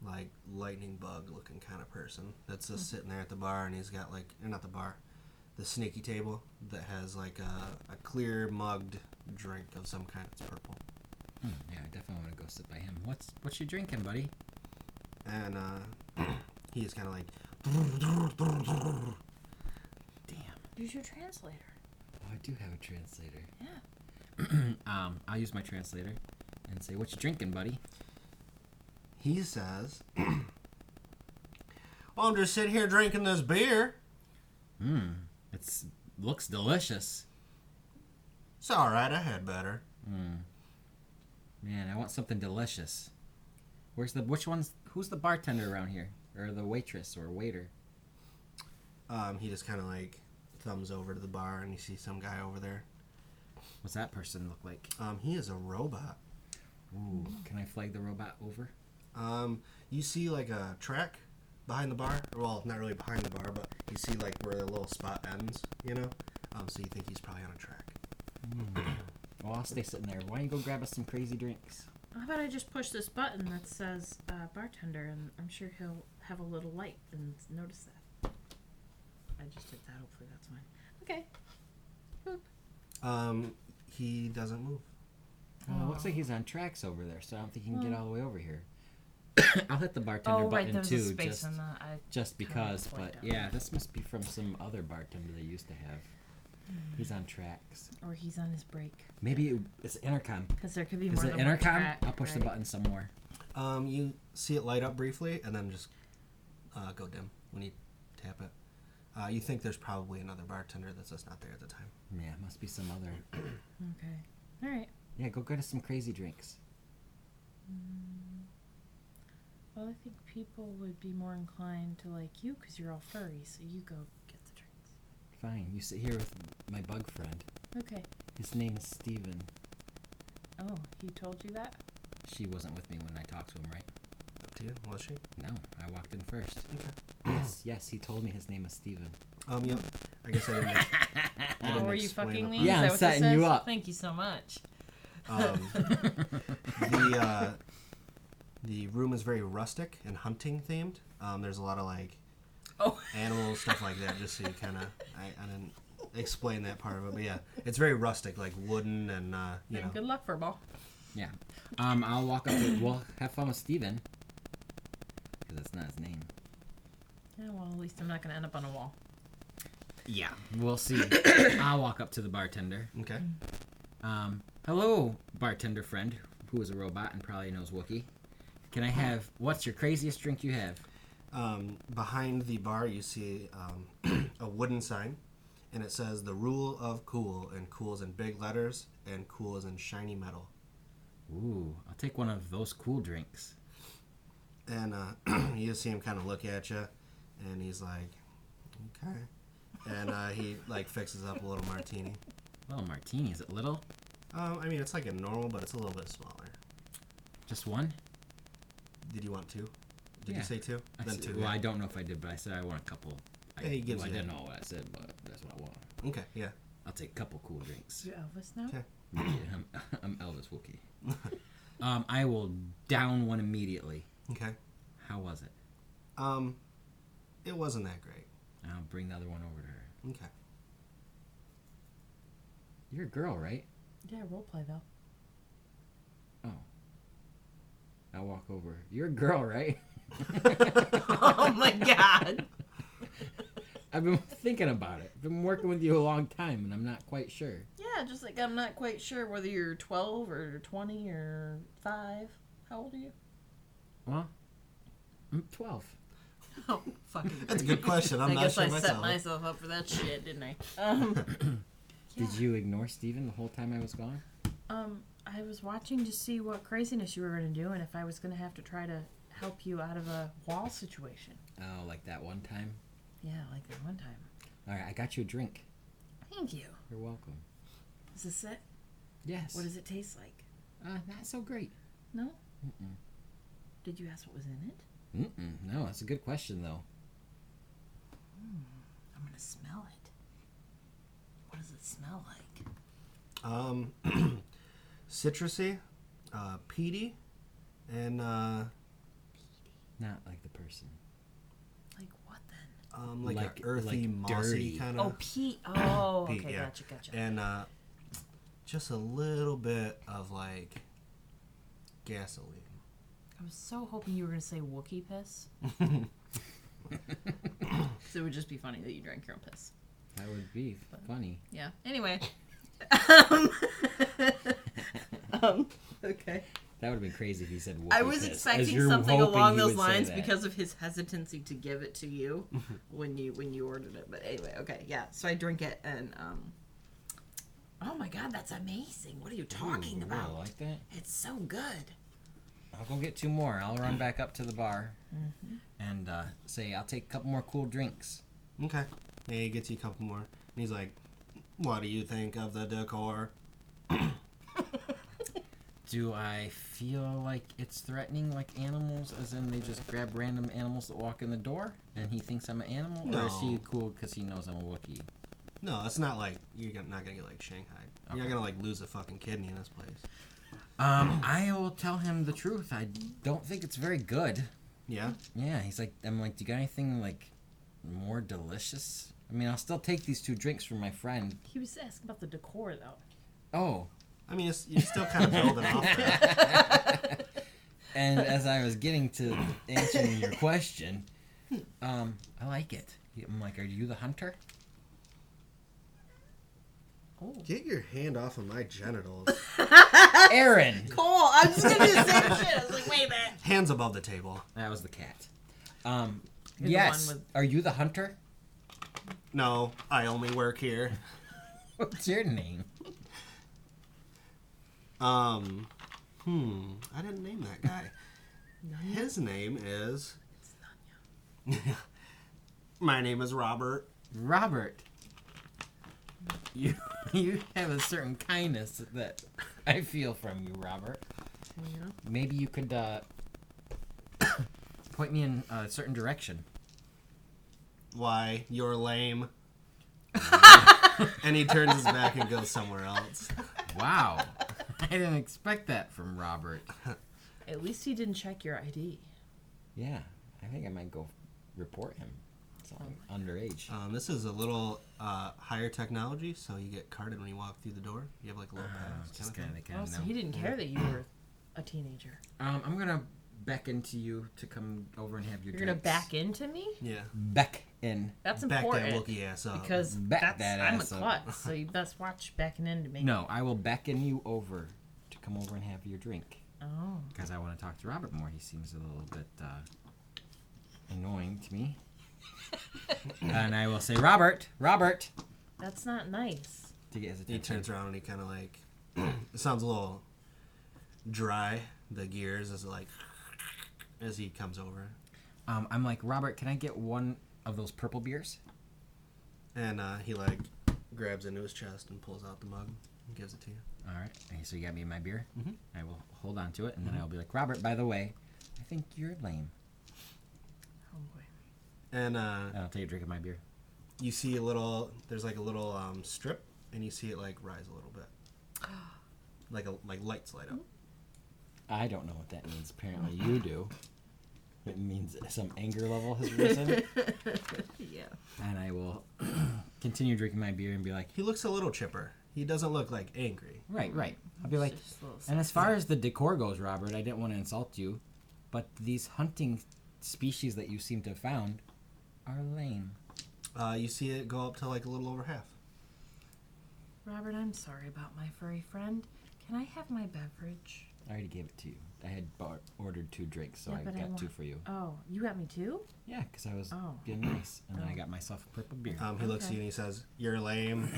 like, lightning bug looking kind of person that's just sitting there at the bar, and he's got, like, or not the bar, the snaky table that has, like, a clear mugged drink of some kind. It's purple. Yeah, I definitely want to go sit by him. What's you drinking, buddy? And he is kind of like, Damn. Use your translator. Oh, I do have a translator. Yeah. I'll use my translator and say, "What you drinking, buddy?" he says, well, I'm just sitting here drinking this beer. It looks delicious. It's all right. I had better. Man, I want something delicious. Who's the bartender around here? Or the waitress or waiter? He just kind of like thumbs over to the bar, and you see some guy over there. What's that person look like? He is a robot. Ooh, can I flag the robot over? You see like a track behind the bar. Well, not really behind the bar, but you see like where the little spot ends, so you think he's probably on a track. Well, I'll stay sitting there. Why don't you go grab us some crazy drinks? How about I just push this button that says bartender, and I'm sure he'll have a little light and notice that. I just did that. Hopefully that's fine. Okay. Boop. He doesn't move. Well, it looks like he's on tracks over there, so I don't think he can get all the way over here. I'll hit the bartender Oh, right, button there's too, a space on the... just because. point But down. yeah, this must be from some other bartender they used to have. He's on tracks. Or he's on his break. Maybe it's intercom. Because there could be Is more it than intercom? one track, I'll push the right? button some more. You see it light up briefly, and then just go dim when you tap it. You think there's probably another bartender that's just not there at the time. Yeah, it must be some other. Okay. All right. Yeah, go get us some crazy drinks. Well, I think people would be more inclined to like you because you're all furry, so you go get the drinks. Fine, you sit here with my bug friend. Okay. His name is Steven. Oh, he told you that? She wasn't with me when I talked to him, right? Up to you, was she? No, I walked in first. Okay. Yes, he told me his name is Steven. Yep. I guess I didn't. I didn't Oh, were you explain fucking it. me? Yeah, Is that I'm what setting this you is? up. Thank you so much. The room is very rustic and hunting themed. There's a lot of like Oh. animals, stuff like that. Just so you kind of, I didn't explain that part of it, but yeah, it's very rustic, like wooden and you know. Good luck, Furball. Yeah. I'll walk up to. Well, have fun with Steven. Because that's not his name. Yeah, well, at least I'm not going to end up on a wall. Yeah, we'll see. I'll walk up to the bartender. Okay. Hello, bartender friend, who is a robot and probably knows Wookiee. Can I have, what's your craziest drink you have? Behind the bar, you see a wooden sign, and it says "The Rule of Cool," and "Cool's" in big letters, and "Cool" is in shiny metal. Ooh, I'll take one of those cool drinks. And you see him kind of look at you, and he's like, "Okay," and he like fixes up a little martini. Well, martini, is it little? I mean, it's like a normal, but it's a little bit smaller. Just one? Did you want two? Did Yeah. you say two? I Then said- two. Well, yeah. I don't know if I did, but I said I want a couple. Yeah, he gives I you didn't that. know what I said, but that's what I want. Okay, yeah. I'll take a couple cool drinks. You Elvis now? Okay. Yeah, I'm Elvis Wookie. I will down one immediately. Okay. How was it? It wasn't that great. I'll bring the other one over to her. Okay. You're a girl, right? Yeah, roleplay though. Oh. I'll walk over. You're a girl, right? Oh my god. I've been thinking about it. I've been working with you a long time, and I'm not quite sure. Yeah, just like I'm not quite sure whether you're 12 or 20 or 5. How old are you? Well, I'm 12. Oh, fucking. That's a good question. I'm I not guess sure I myself. set myself up for that shit, didn't I? Did you ignore Steven the whole time I was gone? I was watching to see what craziness you were going to do and if I was going to have to try to help you out of a wall situation. Oh, like that one time? Yeah, like that one time. All right, I got you a drink. Thank you. You're welcome. Is this it? Yes. What does it taste like? Not so great. No? Mm-mm. Did you ask what was in it? No, that's a good question, though. I'm going to smell it. What does it smell like? Citrusy, peaty, and Not like the person. Like what then? like Like- an earthy, like mossy dirty. kind Oh, of. peat. Oh, Peat, okay, yeah. gotcha. And just a little bit of like gasoline. I was so hoping you were going to say Wookiee piss. So it would just be funny that you drank your own piss. That would be funny. Yeah. Anyway. Okay. That would have been crazy if he said Wookiee I was piss, as expecting you're something hoping along he those would say lines that. because of his hesitancy to give it to you when you ordered it. But anyway, okay, yeah. So I drink it and oh my god, that's amazing. What are you talking Ooh, about? I like that. It's so good. I'll go get 2 more. I'll run back up to the bar and say, I'll take a couple more cool drinks. Okay. Yeah, he gets you a couple more. And he's like, what do you think of the decor? Do I feel like it's threatening, like animals, as in they just grab random animals that walk in the door and he thinks I'm an animal? Or is he No. cool because he knows I'm a Wookiee? No, it's not like you're not going to get like Shanghai. You're not going to like lose a fucking kidney in this place. I will tell him the truth. I don't think it's very good. Yeah? Yeah, he's like, I'm like, do you got anything like more delicious? I mean, I'll still take these 2 drinks from my friend. He was asking about the decor though. Oh. I mean, you're still kind of building off that. And as I was getting to answering your question, I like it. I'm like, are you the hunter? Oh. Get your hand off of my genitals. Aaron! Cool. I was just gonna do the same shit. I was like, wait a minute. Hands above the table. That was the cat. You're the Yes. one with- Are you the hunter? No, I only work here. What's your name? I didn't name that guy. His name is... My name is Robert. Robert. You have a certain kindness that I feel from you, Robert. Yeah. Maybe you could point me in a certain direction. Why, you're lame. And he turns his back and goes somewhere else. Wow. I didn't expect that from Robert. At least he didn't check your ID. Yeah, I think I might go report him. So I'm underage. This is a little higher technology, so you get carded when you walk through the door. You have like a little pass. Just kind of kind thing. of Oh, so he didn't care that you were a teenager. I'm gonna beckon to you to come over and have your You're gonna drinks. back into me? Yeah. Beck in. That's Back important. that Wookiee ass up. Because Back that's, that I'm a ass up. klutz, so you best watch backing into me. No, I will beckon you over to come over and have your drink. Oh. Because I want to talk to Robert more. He seems a little bit annoying to me. And I will say, Robert! That's not nice. To get his He attention. turns around and he kind of like... it sounds a little dry, the gears, as like... as he comes over. I'm like, Robert, can I get one of those purple beers? And he like grabs into his chest and pulls out the mug and gives it to you. All right. Okay, so you got me my beer. Mhm. I will hold on to it, and then I'll be like, Robert, by the way, I think you're lame. Oh boy. And And I'll take a drink of my beer. you see there's like a little strip and you see it like rise a little bit, like lights light up. I don't know what that means. Apparently you do. It means some anger level has risen. Yeah. And I will continue drinking my beer and be like, He looks a little chipper. He doesn't look like angry. right. I'll be like, Just a little and as far as the decor goes, Robert, I didn't want to insult you, but these hunting species that you seem to have found are lame. You see it go up to like a little over half. Robert, I'm sorry about my furry friend. Can I have my beverage? I already gave it to you. I had ordered 2 drinks, so Yeah, I but got 2 for you. Oh, you got me too? Yeah, because I was Oh. being nice, and then I got myself a purple beer. He looks at you and he says, "You're lame,"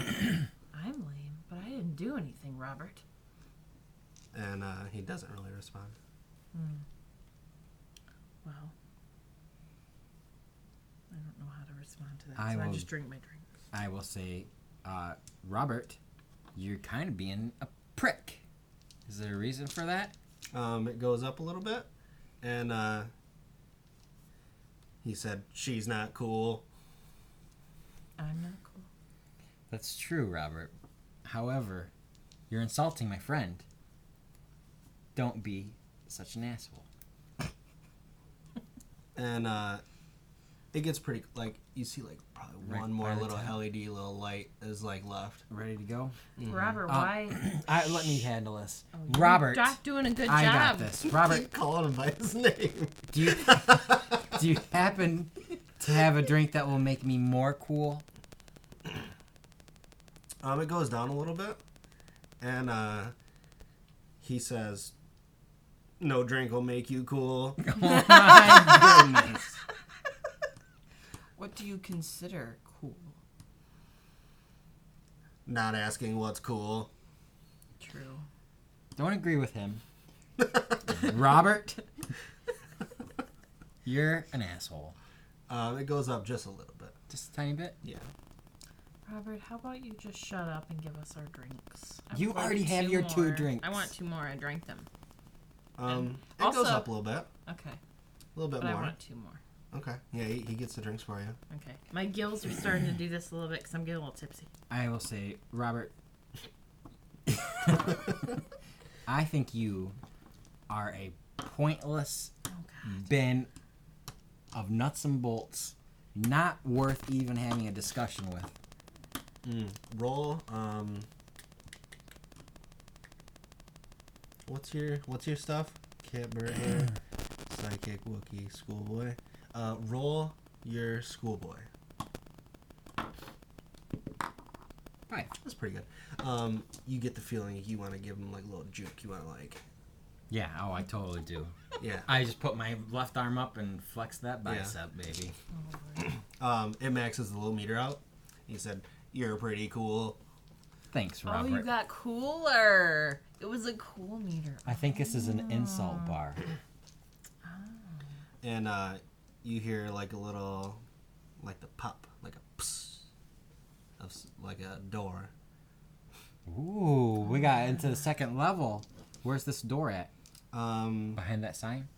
I'm lame, but I didn't do anything, Robert. and he doesn't really respond. Well, I don't know how to respond to that, I so I will- just drink my drinks. I will say, Robert, you're kind of being a prick. Is there a reason for that? It goes up a little bit, and he said, "She's not cool." I'm not cool. That's true, Robert. However, you're insulting my friend. Don't be such an asshole. And it gets pretty, like, you see, like, probably Right one more by the little time. LED little light is, like, left. Ready to go? Robert, why? Let me handle this. You're Robert, not doing a good job. I got this. Robert, Keep calling him by his name. do you happen to have a drink that will make me more cool? It goes down a little bit, and he says, "No drink will make you cool." Oh my goodness. What do you consider cool? Not asking what's cool. True. Don't agree with him. Robert, you're an asshole. It goes up just a little bit. Just a tiny bit. Yeah. Robert, how about you just shut up and give us our drinks? I You would like already have 2 your 2 more. drinks. I want 2 more. I drank them. It also- goes up a little bit. Okay. A little bit But more. I want 2 more. Okay. Yeah, he gets the drinks for you. Okay. My gills are starting to do this a little bit because I'm getting a little tipsy. I will say, Robert, I think you are a pointless Oh, God. bin of nuts and bolts, not worth even having a discussion with. Roll. What's your stuff? Cat, bird, hair, psychic, Wookiee, schoolboy. Roll your schoolboy. 5. That's pretty good. You get the feeling you want to give him like a little juke. You want to like, Yeah, oh, I totally do. yeah. I just put my left arm up and flex that bicep, baby. It maxes the little meter out. He said, "You're pretty cool." Thanks, Oh, Robert. you got cooler. It was a cool meter. I think this is an insult bar. And you hear like a little, like the pop, like a psst, of like a door. Ooh, we got into the second level. Where's this door at? Behind that sign?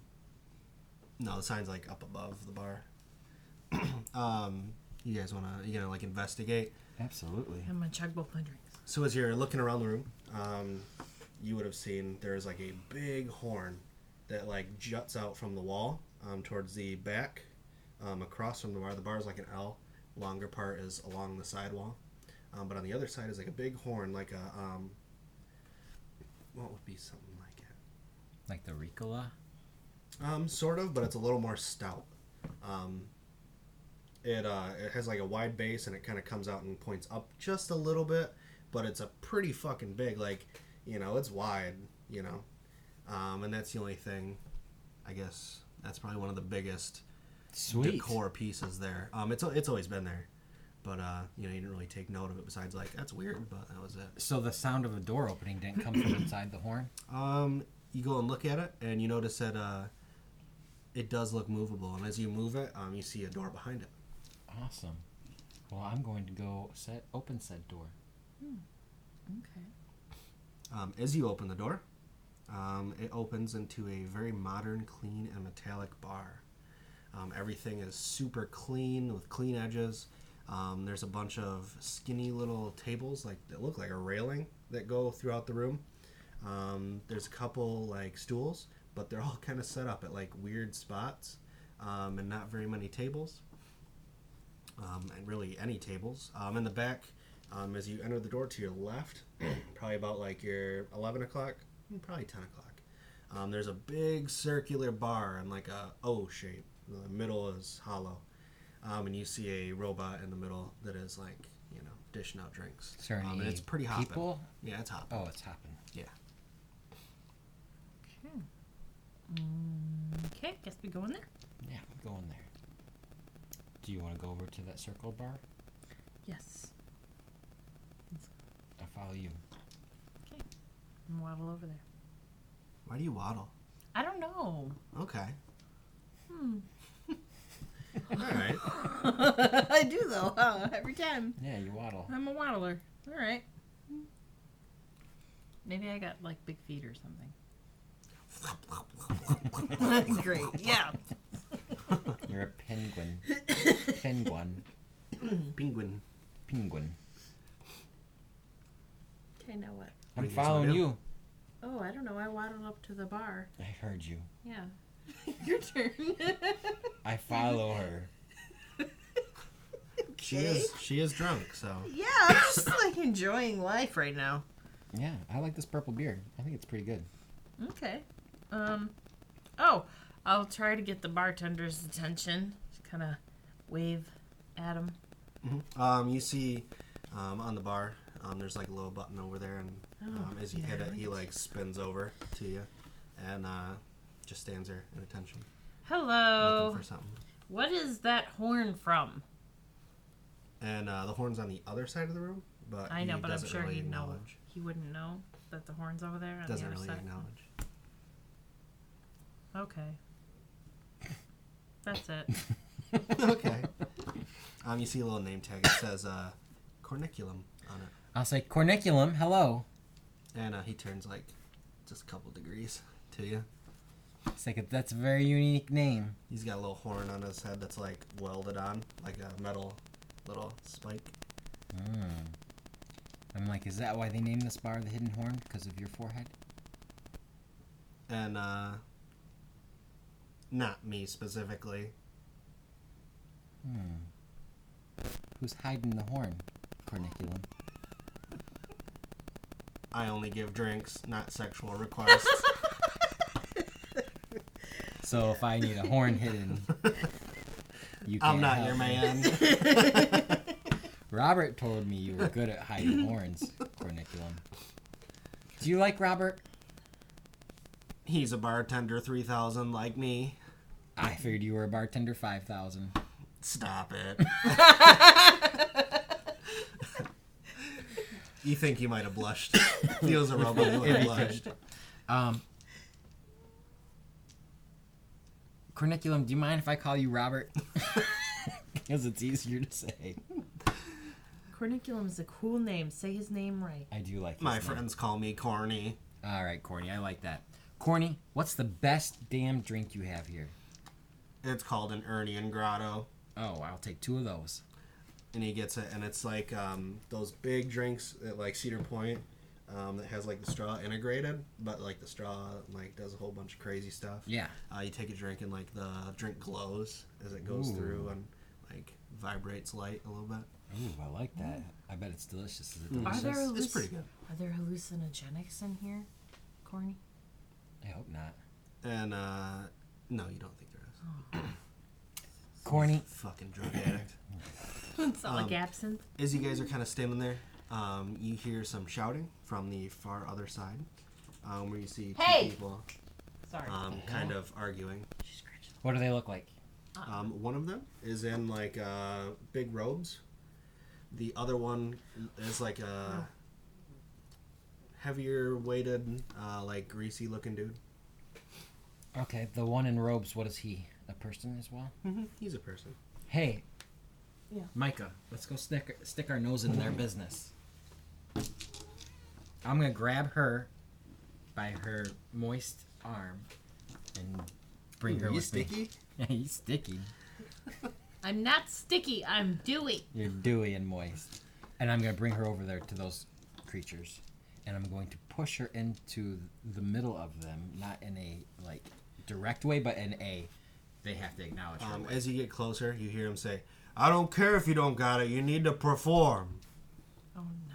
No, the sign's like up above the bar. You guys you gonna like investigate? Absolutely. I'm going to chug both my drinks. So as you're looking around the room, you would have seen there's like a big horn that like juts out from the wall towards the back, across from the bar. The bar is like an L. Longer part is along the side wall, but on the other side is like a big horn, like a what would be something like it? Like the Ricola? Sort of, but it's a little more stout. It has like a wide base and it kind of comes out and points up just a little bit, but it's a pretty fucking big, like, it's wide, and that's the only thing. I guess that's probably one of the biggest Sweet. decor pieces there. It's always been there, but you didn't really take note of it besides like that's weird, but that was it. So the sound of a door opening didn't come from inside the horn? You go and look at it, and you notice that it does look movable, and as you move it, you see a door behind it. Awesome. Well, I'm going to go open said door. Okay. As you open the door, it opens into a very modern, clean, and metallic bar. Everything is super clean with clean edges. There's a bunch of skinny little tables that look like a railing that go throughout the room. There's a couple like stools, but they're all kind of set up at like weird spots, and not very many tables, and really any tables. In the back, as you enter the door to your left, probably about like your 11 o'clock, probably 10 o'clock, there's a big circular bar in like a O shape. The middle is hollow, and you see a robot in the middle that is like, dishing out drinks. Is there any and it's pretty hopping. people? Yeah, it's hopping. Oh, it's hopping. Yeah. Okay, guess we go in there. Yeah, go in there. Do you want to go over to that circle bar? Yes. I'll follow you. Okay. And waddle over there. Why do you waddle? I don't know. Okay. All right. I do though. Every time. Yeah, you waddle. I'm a waddler. All right. Maybe I got like big feet or something. Great. Yeah. You're a penguin. Penguin. Penguin. Penguin. Okay, now what? I'm do you guys following wanna do? you. Oh, I don't know. I waddled up to the bar. I heard you. Yeah. Your turn. I follow her. She is drunk, so. Yeah, I'm just like enjoying life right now. Yeah, I like this purple beer. I think it's pretty good. Okay. Oh, I'll try to get the bartender's attention. Just kind of wave at him. Mm-hmm. You see, on the bar, there's like a little button over there, and as you hit it, he like spins over to you, and just stands there in attention, Hello. looking for something. What is that horn from? And the horn's on the other side of the room, but I know, he but I'm doesn't sure really he'd know. acknowledge. He wouldn't know that the horn's over there on Doesn't the other really side. acknowledge. Okay. That's it. Okay. You see a little name tag. It says corniculum on it, I'll say, Corniculum, hello. and he turns like just a couple degrees to you. It's like, that's a very unique name. He's got a little horn on his head that's like welded on, like a metal little spike. I'm like, is that why they named this bar the Hidden Horn? Because of your forehead? And not me specifically. Who's hiding the horn, Corniculum? I only give drinks, not sexual requests. So if I need a horn hidden, you can't I'm not help your me. man. Robert told me you were good at hiding horns, Corniculum. Do you like Robert? He's a bartender 3000 like me. I figured you were a bartender 5000. Stop it. You think you might have blushed. Feels a rubber you would have blushed. Corniculum, do you mind if I call you Robert? Because it's easier to say. Corniculum is a cool name. Say his name right. I do like his My name. friends call me corny. All right, Corny, I like that. Corny, what's the best damn drink you have here? It's called an Ernian Grotto. Oh, I'll take 2 of those. And he gets it, and it's like those big drinks at like Cedar Point that has like the straw integrated, but like the straw like does a whole bunch of crazy stuff. Yeah. You take a drink and like the drink glows as it goes Ooh. through and like vibrates light a little bit. Ooh, I like that. I bet it's delicious. Is it Mm. delicious? Are there It's pretty good. Are there hallucinogenics in here, Corny? I hope not. And no, you don't think there is. Corny. Fucking drug addict. It's not like absinthe. As you guys are kind of standing there, you hear some shouting from the far other side, where you see two Hey! people Sorry. kind of arguing. She scratched. What do they look like? One of them is in like big robes. The other one is like a heavier weighted, like greasy looking dude. Okay, the one in robes, what is he? A person as well? Mm-hmm. He's a person. Hey. Yeah. Micah, let's go stick our nose in their business. I'm going to grab her by her moist arm and bring her you with sticky? me. Yeah, he's sticky. I'm not sticky. I'm dewy. You're dewy and moist. And I'm going to bring her over there to those creatures. And I'm going to push her into the middle of them, not in a like direct way, but in a they have to acknowledge her way. As you get closer, you hear him say, "I don't care if you don't got it. You need to perform." Oh no.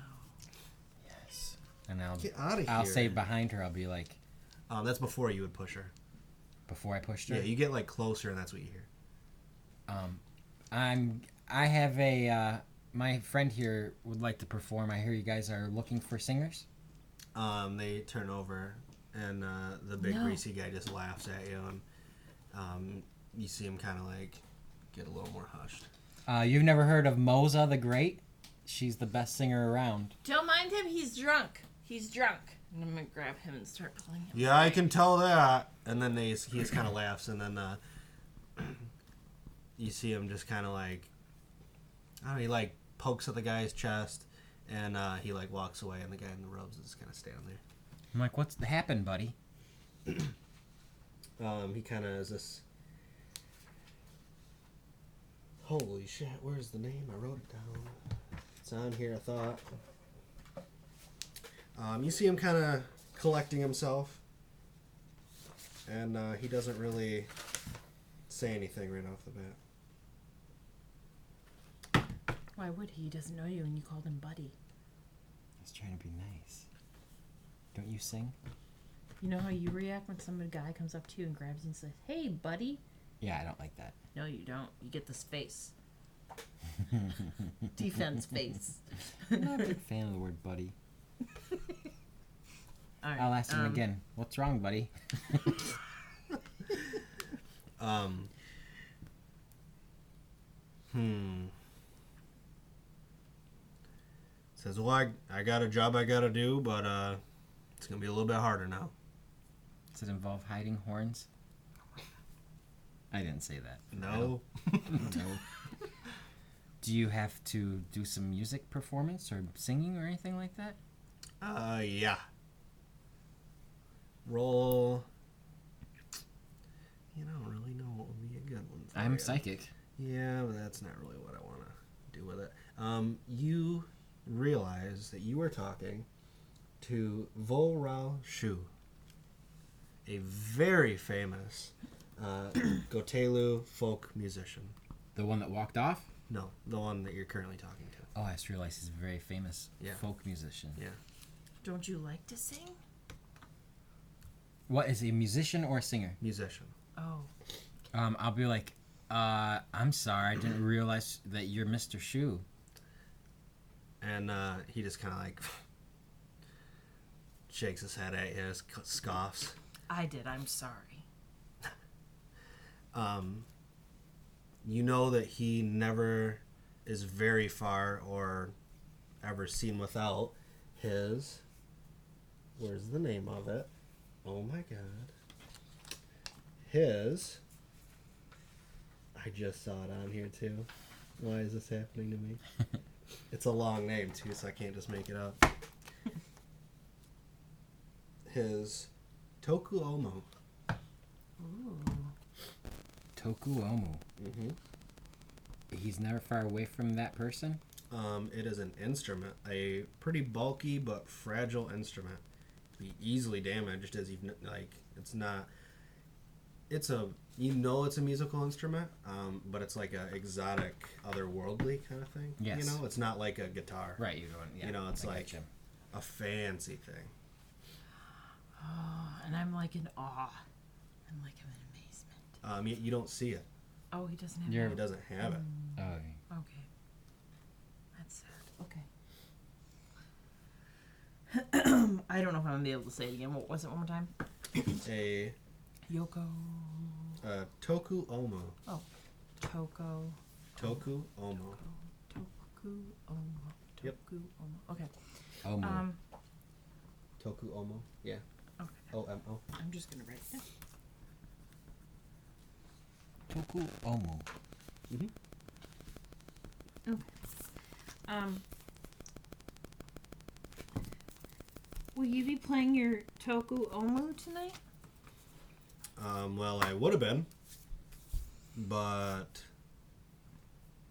Yes. And Get out of here. I'll say behind her, I'll be like, That's before you would push her. before I pushed her. Yeah, you get like closer, and that's what you hear. I have a my friend here would like to perform. I hear you guys are looking for singers. They turn over, and the big No. greasy guy just laughs at you, and you see him kind of like get a little more hushed. You've never heard of Moza the Great? She's the best singer around. Don't mind him. He's drunk. He's drunk. And I'm gonna grab him and start pulling him. Yeah, I can tell that. And then he just kind of laughs, and then you see him just kind of like, I don't know, he like pokes at the guy's chest, and he like walks away, and the guy in the robes is kind of standing there. I'm like, what's happened, buddy? He kind of is this. Holy shit! Where's the name? I wrote it down. It's on here, I thought. You see him kind of collecting himself, and he doesn't really say anything right off the bat. Why would he? He doesn't know you, and you called him buddy. I was trying to be nice. Don't you sing? You know how you react when some guy comes up to you and grabs you and says, "Hey, buddy." Yeah, I don't like that. No, you don't. You get this face. Defense face. I'm not a big fan of the word buddy. All right, I'll ask him again. What's wrong, buddy? Says, well, I got a job I gotta do, but it's gonna be a little bit harder now. Does it involve hiding horns? I didn't say that. No. No. Do you have to do some music performance or singing or anything like that? Yeah. Roll. You don't really know what would be a good one for I'm you. psychic. Yeah, but that's not really what I want to do with it. You realize that you are talking to Vo Rao Shu, a very famous Gotelu folk musician. The one that walked off? No, the one that you're currently talking to. Oh, I just realized he's a very famous folk musician. Yeah. Don't you like to sing? What, is he a musician or a singer? Musician. Oh. I'll be like, I'm sorry, I didn't realize that you're Mr. Shu. And he just kind of like shakes his head at you, scoffs. I did. I'm sorry. You know that he never is very far or ever seen without his. Where's the name of it? Oh my god. His. I just saw it on here too. Why is this happening to me? It's a long name too, so I can't just make it up. His Toku Omo. Ooh. Toku Omu. Mm-hmm. He's never far away from that person? It is an instrument, a pretty bulky but fragile instrument. Be easily damaged as you've like. It's not. It's a it's a musical instrument, but it's like a exotic, otherworldly kind of thing. Yes. You know, it's not like a guitar. Right, you're going, yeah. You know, it's I like gotcha. a fancy thing. Oh, and I'm like in awe. I'm like I'm in amazement. You don't see it. Oh, he doesn't have You're- It it. doesn't have it. Oh, Okay. That's sad. Okay. I don't know if I'm gonna be able to say it again. What was it one more time? A Yoko. Toku Omo. Oh. Toko. Toku Omo. Toku Omo. Yep. Toku Omo. Okay. Omu. Toku Omo. Yeah. Okay. O-M-O. I'm just gonna write it down. Toku Omu. Mm-hmm. Okay. Will you be playing your Toku Omu tonight? Well, I would have been, but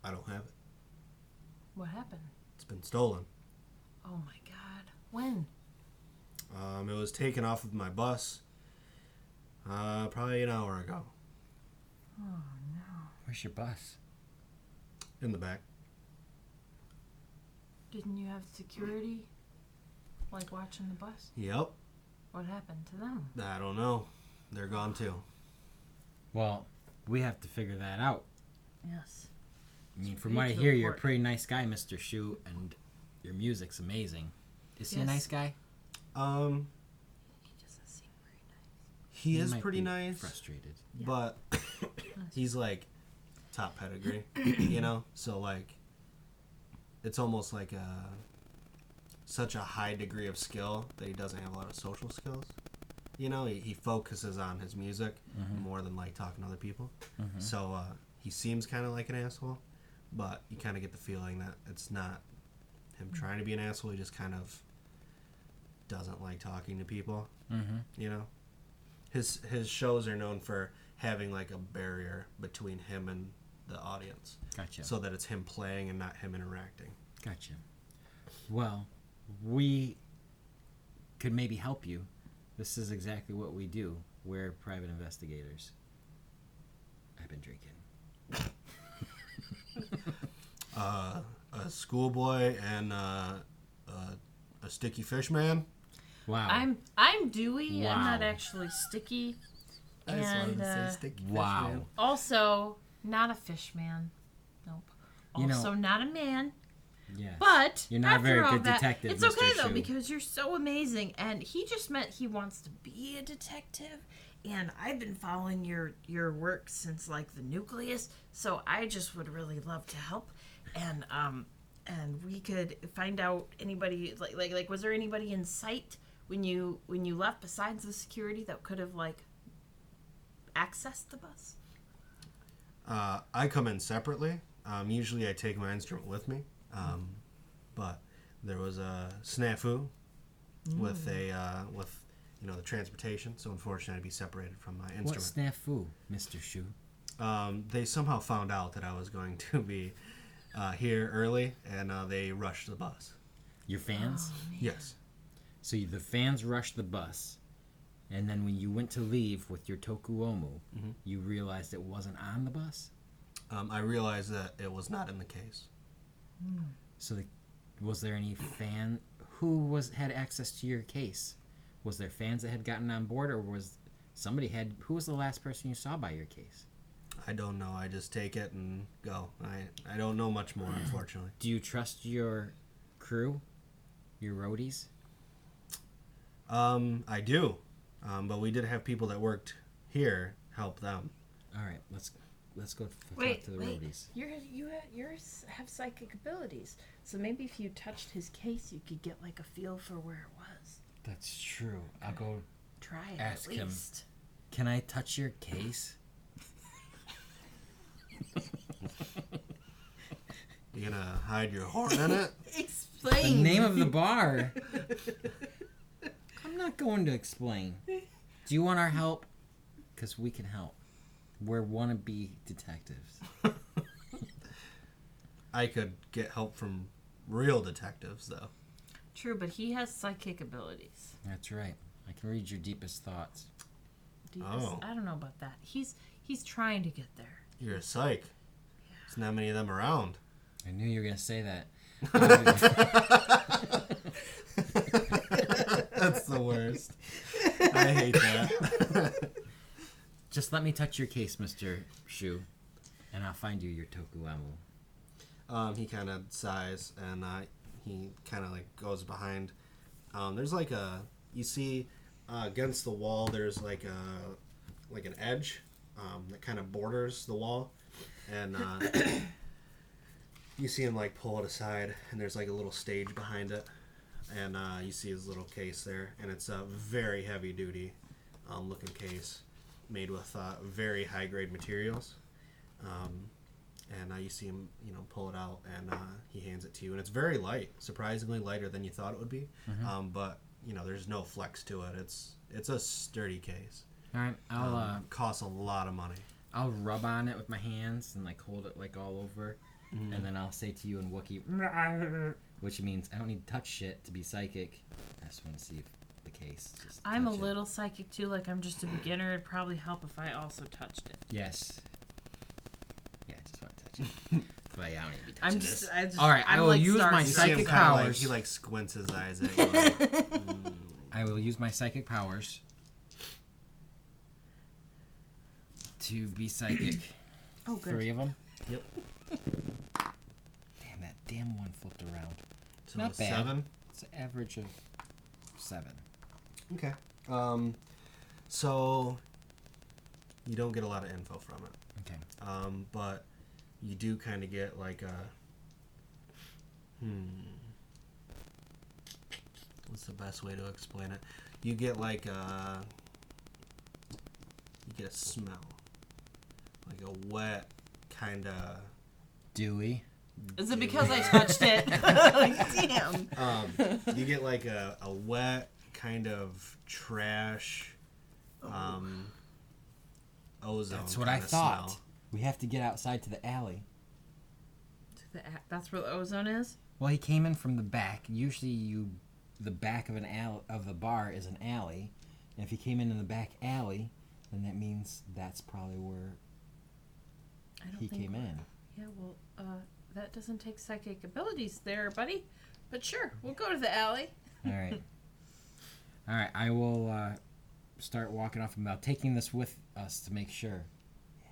I don't have it. What happened? It's been stolen. Oh my God. When? It was taken off of my bus probably an hour ago. Oh no. Where's your bus? In the back. Didn't you have security, like, watching the bus? Yep. What happened to them? I don't know. They're gone too. Well, we have to figure that out. Yes. I mean, It's from what I pretty hear, you're a important. pretty nice guy, Mr. Shu, and your music's amazing. Is he a Yes. nice guy? He doesn't seem very nice. He is might pretty be nice, Frustrated. Yeah. but he's like top pedigree, you know. So like, it's almost like such a high degree of skill that he doesn't have a lot of social skills. You know, he focuses on his music more than like talking to other people. So he seems kind of like an asshole, but you kind of get the feeling that it's not him trying to be an asshole. He just kind of doesn't like talking to people. You know, his shows are known for having like a barrier between him and the audience, Gotcha. so that it's him playing and not him interacting. Gotcha. Well, we could maybe help you. This is exactly what we do. We're private investigators. I've been drinking. A schoolboy and a sticky fish man. Wow. I'm dewy. Wow. I'm not actually sticky. I just wanted And to say sticky fish wow. man. also not a fish man. Nope. You know- Also not a man. Yes. But You're not a after very all good that, detective, It's Mr. okay though Shu. because you're so amazing, and he just meant he wants to be a detective. And I've been following your work since like the nucleus, so I just would really love to help. And we could find out anybody like was there anybody in sight when you left besides the security that could have like accessed the bus? I come in separately. Usually I take my instrument with me. But there was a snafu with the transportation, so unfortunately I'd be separated from my What instrument. snafu, Mr. Shu? They somehow found out that I was going to be here early, and they rushed the bus. Your fans? Yes. So the fans rushed the bus, and then when you went to leave with your Tomu Oko, you realized it wasn't on the bus? I realized that it was not in the case. So was there any fan who had access to your case? Was there fans that had gotten on board, or was who was the last person you saw by your case? I don't know. I just take it and go. I don't know much more, unfortunately. Do you trust your crew, your roadies? I do. But we did have people that worked here help them. All right, let's go Wait, talk to the wait. roadies. Yours have psychic abilities, so maybe if you touched his case, you could get like a feel for where it was. That's true. I'll go Try it ask at him. least. Can I touch your case? You gonna hide your horn in it? The Explain. name of the bar. I'm not going to explain. Do you want our help? Because we can help. We're wannabe detectives. I could get help from real detectives, though. True, but he has psychic abilities. That's right. I can read your deepest thoughts. Oh. I don't know about that. He's trying to get there. You're a psych. There's not many of them around. I knew you were going to say that. That's the worst. I hate that. Just let me touch your case, Mr. Shu, and I'll find you your Tomu Oko. He kind of sighs, and he kind of like goes behind. There's like you see against the wall, there's like an edge that kind of borders the wall, and you see him like pull it aside, and there's like a little stage behind it, and you see his little case there, and it's a very heavy duty looking case made with very high grade materials. And you see him, pull it out, and he hands it to you, and it's very light, surprisingly lighter than you thought it would be. But there's no flex to it. It's a sturdy case. All right, I'll Costs a lot of money. I'll rub on it with my hands and like hold it like all over, and then I'll say to you in Wookiee, which means I don't need to touch shit to be psychic. I just want to see if the case. Just I'm a touch it. little psychic too. Like I'm just a beginner. It'd probably help if I also touched it. Yes. Yeah, I just want to touch it. But yeah, I don't need to be touching this. All right, I will use my You see psychic him kinda powers. he like squints his eyes at you. Like, I will use my psychic powers to be psychic. Oh, good. 3 of them. Yep. Damn, that damn one flipped around. So Not bad. 7. It's an average of 7. Okay. So you don't get a lot of info from it. Okay. But you do kind of get like a what's the best way to explain it? You get like a smell, like a wet kind of Dewy. Is it because I touched it? Like, damn. you get like a wet kind of trash ozone. That's what I kinda thought. smell. We have to get outside to the alley. That's where the ozone is? Well, he came in from the back. Usually, the back of of the bar is an alley, and if he came in the back alley, then that means that's probably where he came in. Yeah, well, that doesn't take psychic abilities there, buddy. But sure, we'll go to the alley. All right. All right. I will start walking off about taking this with us to make sure. Yeah.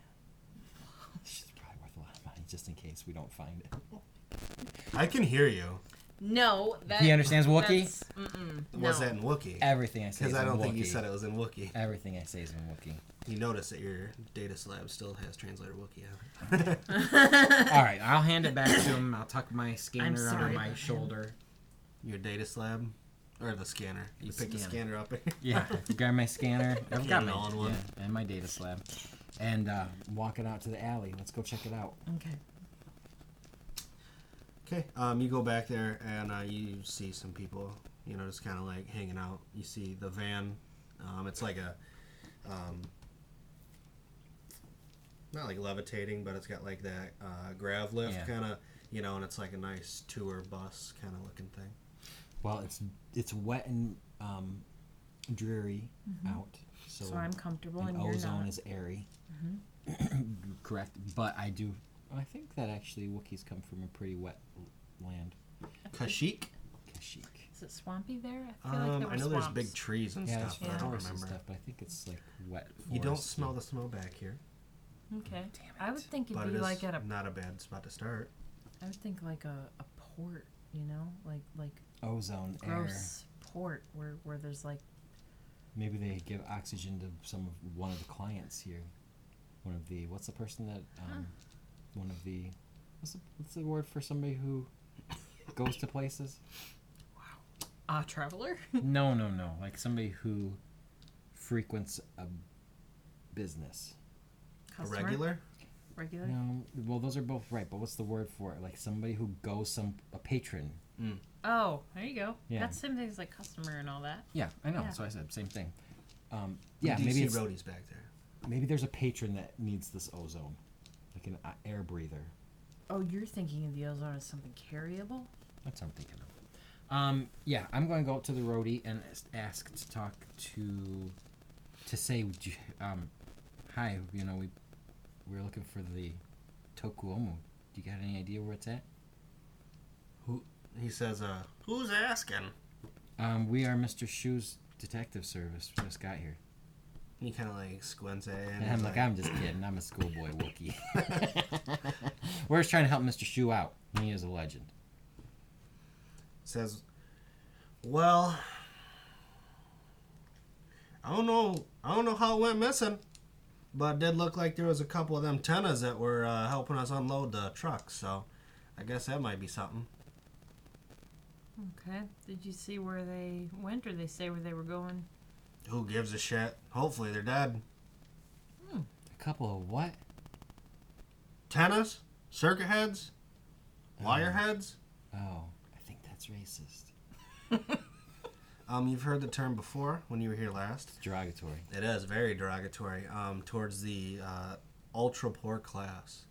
It's probably worth a lot of money just in case we don't find it. I can hear you. No, He understands Wookiee? Was that in Wookiee? Everything I say is Because in I don't Wookiee. think you said it was in Wookiee. Everything I say is in Wookiee. You notice that your data slab still has translator Wookiee on it. All right. I'll hand it back to him. I'll tuck my scanner under sorry my about shoulder. Your data slab? Or the scanner? You picked the scanner. scanner up. Yeah, grab my scanner. I've got my all-in-one. yeah, and my data slab, and walking out to the alley. Let's go check it out. Okay. Okay, you go back there and you see some people, just kind of like hanging out. You see the van. It's like a, not like levitating, but it's got like that grav lift Yeah. kind of, and it's like a nice tour bus kind of looking thing. Well, it's wet and dreary out, So I'm comfortable and and you're ozone not. is airy. Correct, but I think that actually Wookiees come from a pretty wet land. Kashyyyk? Kashyyyk. Is it swampy there? I feel like there were I know there's swamps. big trees and Yeah, stuff, there's but I don't forests and remember. stuff, but I think it's like wet. You don't foresty. smell the snow back here, Okay. Damn I would it. think it'd but be it is like at a. not a bad spot to start. I would think like a port, like ozone gross port where there's like. Maybe they give oxygen to one of the clients here. One of the what's the person that one of the what's the word for somebody who goes to places? Traveler? No. Like somebody who frequents a business. Customer? A regular? Regular? No, well those are both right, but what's the word for it? Like somebody who goes a patron. Oh, there you go. Yeah. That's same thing as like customer and all that. Yeah, I know. Yeah. So I said same thing. Yeah, Do you maybe see it's, roadies back there? maybe there's a patron that needs this ozone, like an air breather. Oh, you're thinking of the ozone as something carryable? That's what I'm thinking of. Yeah, I'm going to go up to the roadie and ask to talk to say, hi, we're looking for the Tomu Oko. Do you got any idea where it's at? He says, who's asking? We are Mr. Shu's detective service. We just got here. He kind of like squints at it. And I'm like, I'm just kidding. I'm a schoolboy Wookiee. We're just trying to help Mr. Shu out. He is a legend. Says, well, I don't know how it went missing, but it did look like there was a couple of them tennas that were helping us unload the truck, so I guess that might be something. Okay. Did you see where they went, or they say where they were going? Who gives a shit? Hopefully they're dead. A couple of what? Tennas? Circuit heads? Wire heads? Oh, I think that's racist. You've heard the term before when you were here last. It's derogatory. It is very derogatory towards the ultra poor class.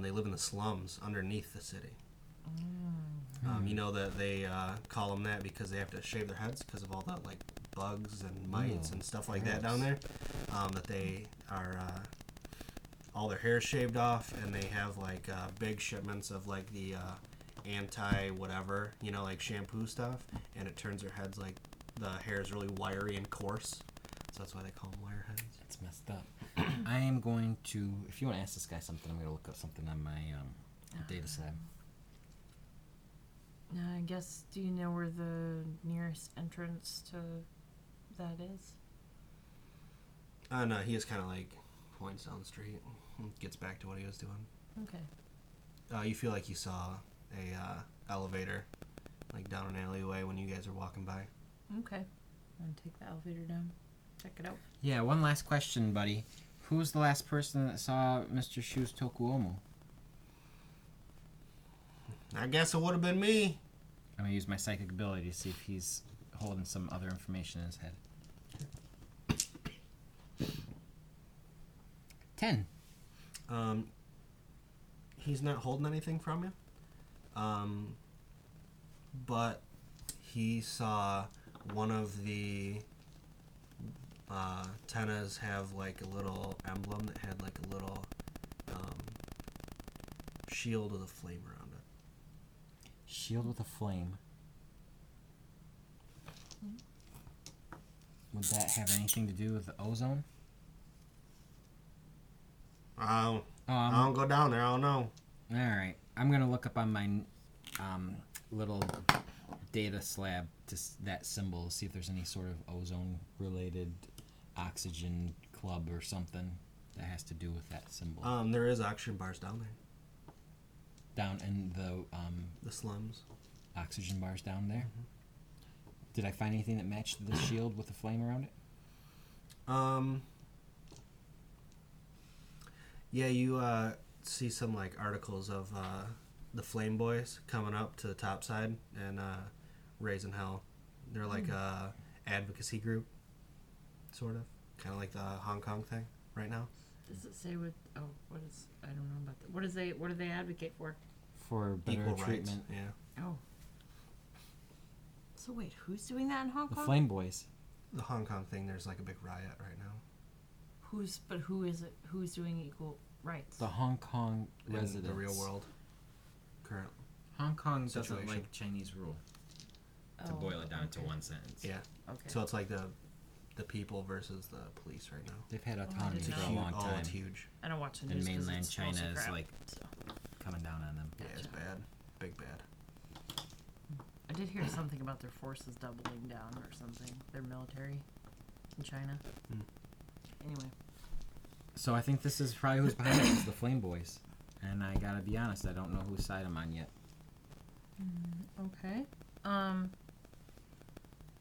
They live in the slums underneath the city. Mm. You know that they call them that because they have to shave their heads because of all the like bugs and mites and stuff like that down there. That they are all their hair shaved off, and they have like big shipments of like the anti whatever, you know, like shampoo stuff, and it turns their heads like the hair is really wiry and coarse. So that's why they call them wire heads. It's messed up. I am going to, if you want to ask this guy something, I'm going to look up something on my data slab. I guess, do you know where the nearest entrance to that is? No, he just kind of like points down the street and gets back to what he was doing. Okay. You feel like you saw a elevator like down an alleyway when you guys were walking by. Okay. I'm going to take the elevator down. Check it out. Yeah, one last question, buddy. Who's the last person that saw Mr. Shu's Tomu Oko? I guess it would have been me. I'm going to use my psychic ability to see if he's holding some other information in his head. 10. He's not holding anything from you. But he saw one of the tennas have like a little emblem that had like a little shield with a flame around it. Shield with a flame. Would that have anything to do with the ozone? I don't go down there. I don't know. All right. I'm going to look up on my little data slab that symbol, see if there's any sort of ozone-related oxygen club or something that has to do with that symbol. There is oxygen bars down there. Down in The slums. oxygen bars down there? Mm-hmm. Did I find anything that matched the shield with the flame around it? Yeah, you see some like articles of the Flame Boys coming up to the top side and raising hell. They're like a advocacy group, sort of, kind of like the Hong Kong thing right now. Does it say what? Oh, what is? I don't know about that. What do they advocate for? For better Equal treatment. rights. Yeah. Oh. So wait, who's doing that in Hong The Kong? Flame Boys. The Hong Kong thing. There's like a big riot right now. Who is it? Who's doing equal rights? The Hong Kong residents. In the real world. Current. Hong Kong doesn't Situation. like Chinese rule. To boil it down to one sentence. Yeah. Okay. So it's like the people versus the police right now. They've had I autonomy didn't for a know. long time. It's huge. I don't watch the And news 'cause mainland it's mostly China is crap, like so. coming down on them. Yeah, it's bad. Big bad. I did hear something about their forces doubling down or something. Their military in China. Hmm. Anyway. So I think this is probably who's behind it. It's the Flame Boys. And I gotta be honest, I don't know whose side I'm on yet. Okay.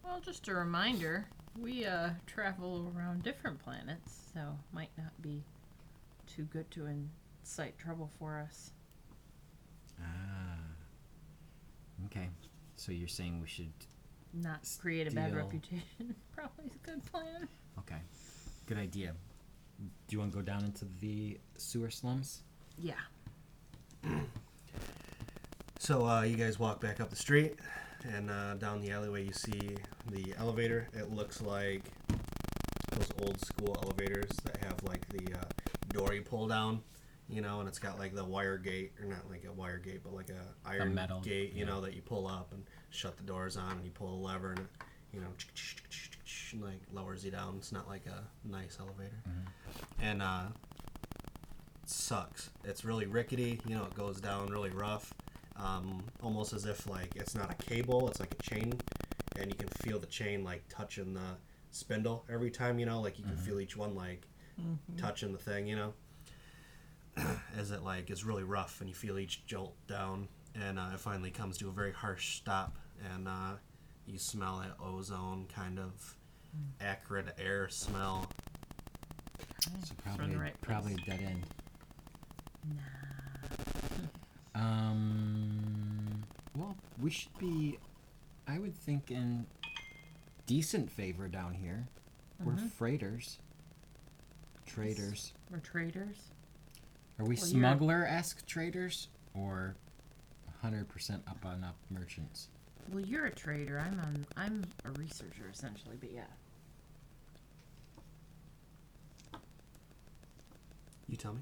Well, just a reminder, we travel around different planets, so might not be too good to incite trouble for us. Ah. Okay. So you're saying we should... Not create a bad Steal. reputation. Probably a good plan. Okay. Good idea. Do you want to go down into the sewer slums? Yeah. So you guys walk back up the street, and down the alleyway you see the elevator. It looks like those old school elevators that have like the door you pull down, you know, and it's got like the wire gate, or not like a wire gate, but like a iron metal, gate, you yeah. know, that you pull up and shut the doors on, and you pull the lever, and it, you know, like lowers you down. It's not like a nice elevator, and it sucks. It's really rickety, you know. It goes down really rough. Almost as if like it's not a cable, it's like a chain, and you can feel the chain like touching the spindle every time, you know, like you can feel each one like touching the thing, you know, as it like is really rough, and you feel each jolt down, and it finally comes to a very harsh stop, and you smell that ozone kind of acrid air smell. So We're in probably, the right probably place. dead end. Nah. Well, we should be, I would think, in decent favor down here. We're freighters. Traders. We're traders. Are we Well, you're- smuggler-esque traders or 100% up on up merchants? Well, you're a trader. I'm a researcher essentially, but yeah. You tell me.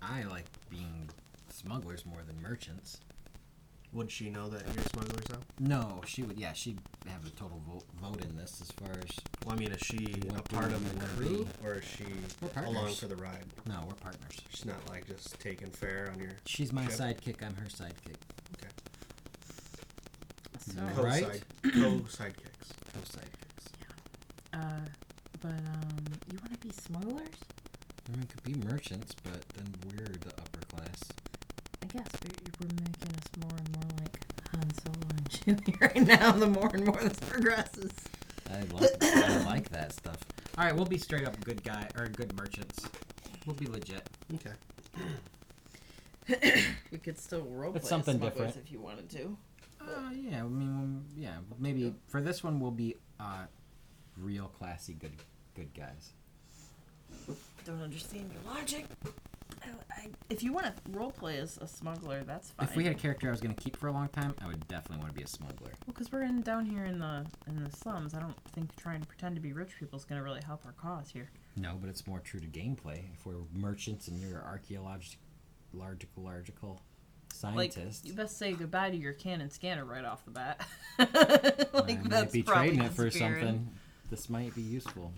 I like being smugglers more than merchants. Would she know that you're smugglers though? No, she would. Yeah, she'd have a total vote in this as far as. Well, I mean, is she a What part do of we the wanna crew, be? or is she We're partners. along for the ride? No, we're partners. She's not like just taking fare on your. She's my ship? sidekick. I'm her sidekick. Okay. So, Co- Right? Co-sidekicks. Co-sidekicks. but you want to be smugglers? I mean, it could be merchants, but then we're the upper class. I guess we're making us more and more like Han Solo and Chewie right now. The more and more this progresses. I like that stuff. All right, we'll be straight up good guy or good merchants. We'll be legit. Okay. We could still roleplay It's something smugglers different. if you wanted to. Yeah. I mean, yeah. Maybe for this one we'll be real classy good guys. Don't understand your logic. If you want to roleplay as a smuggler, that's fine. If we had a character I was going to keep for a long time, I would definitely want to be a smuggler. Well, because we're down here in the slums, I don't think trying to pretend to be rich people is going to really help our cause here. No, but it's more true to gameplay. If we're merchants and you're archaeological scientist, Like, you best say goodbye to your cannon scanner right off the bat. I might be probably trading it for disappearing. something. This might be useful.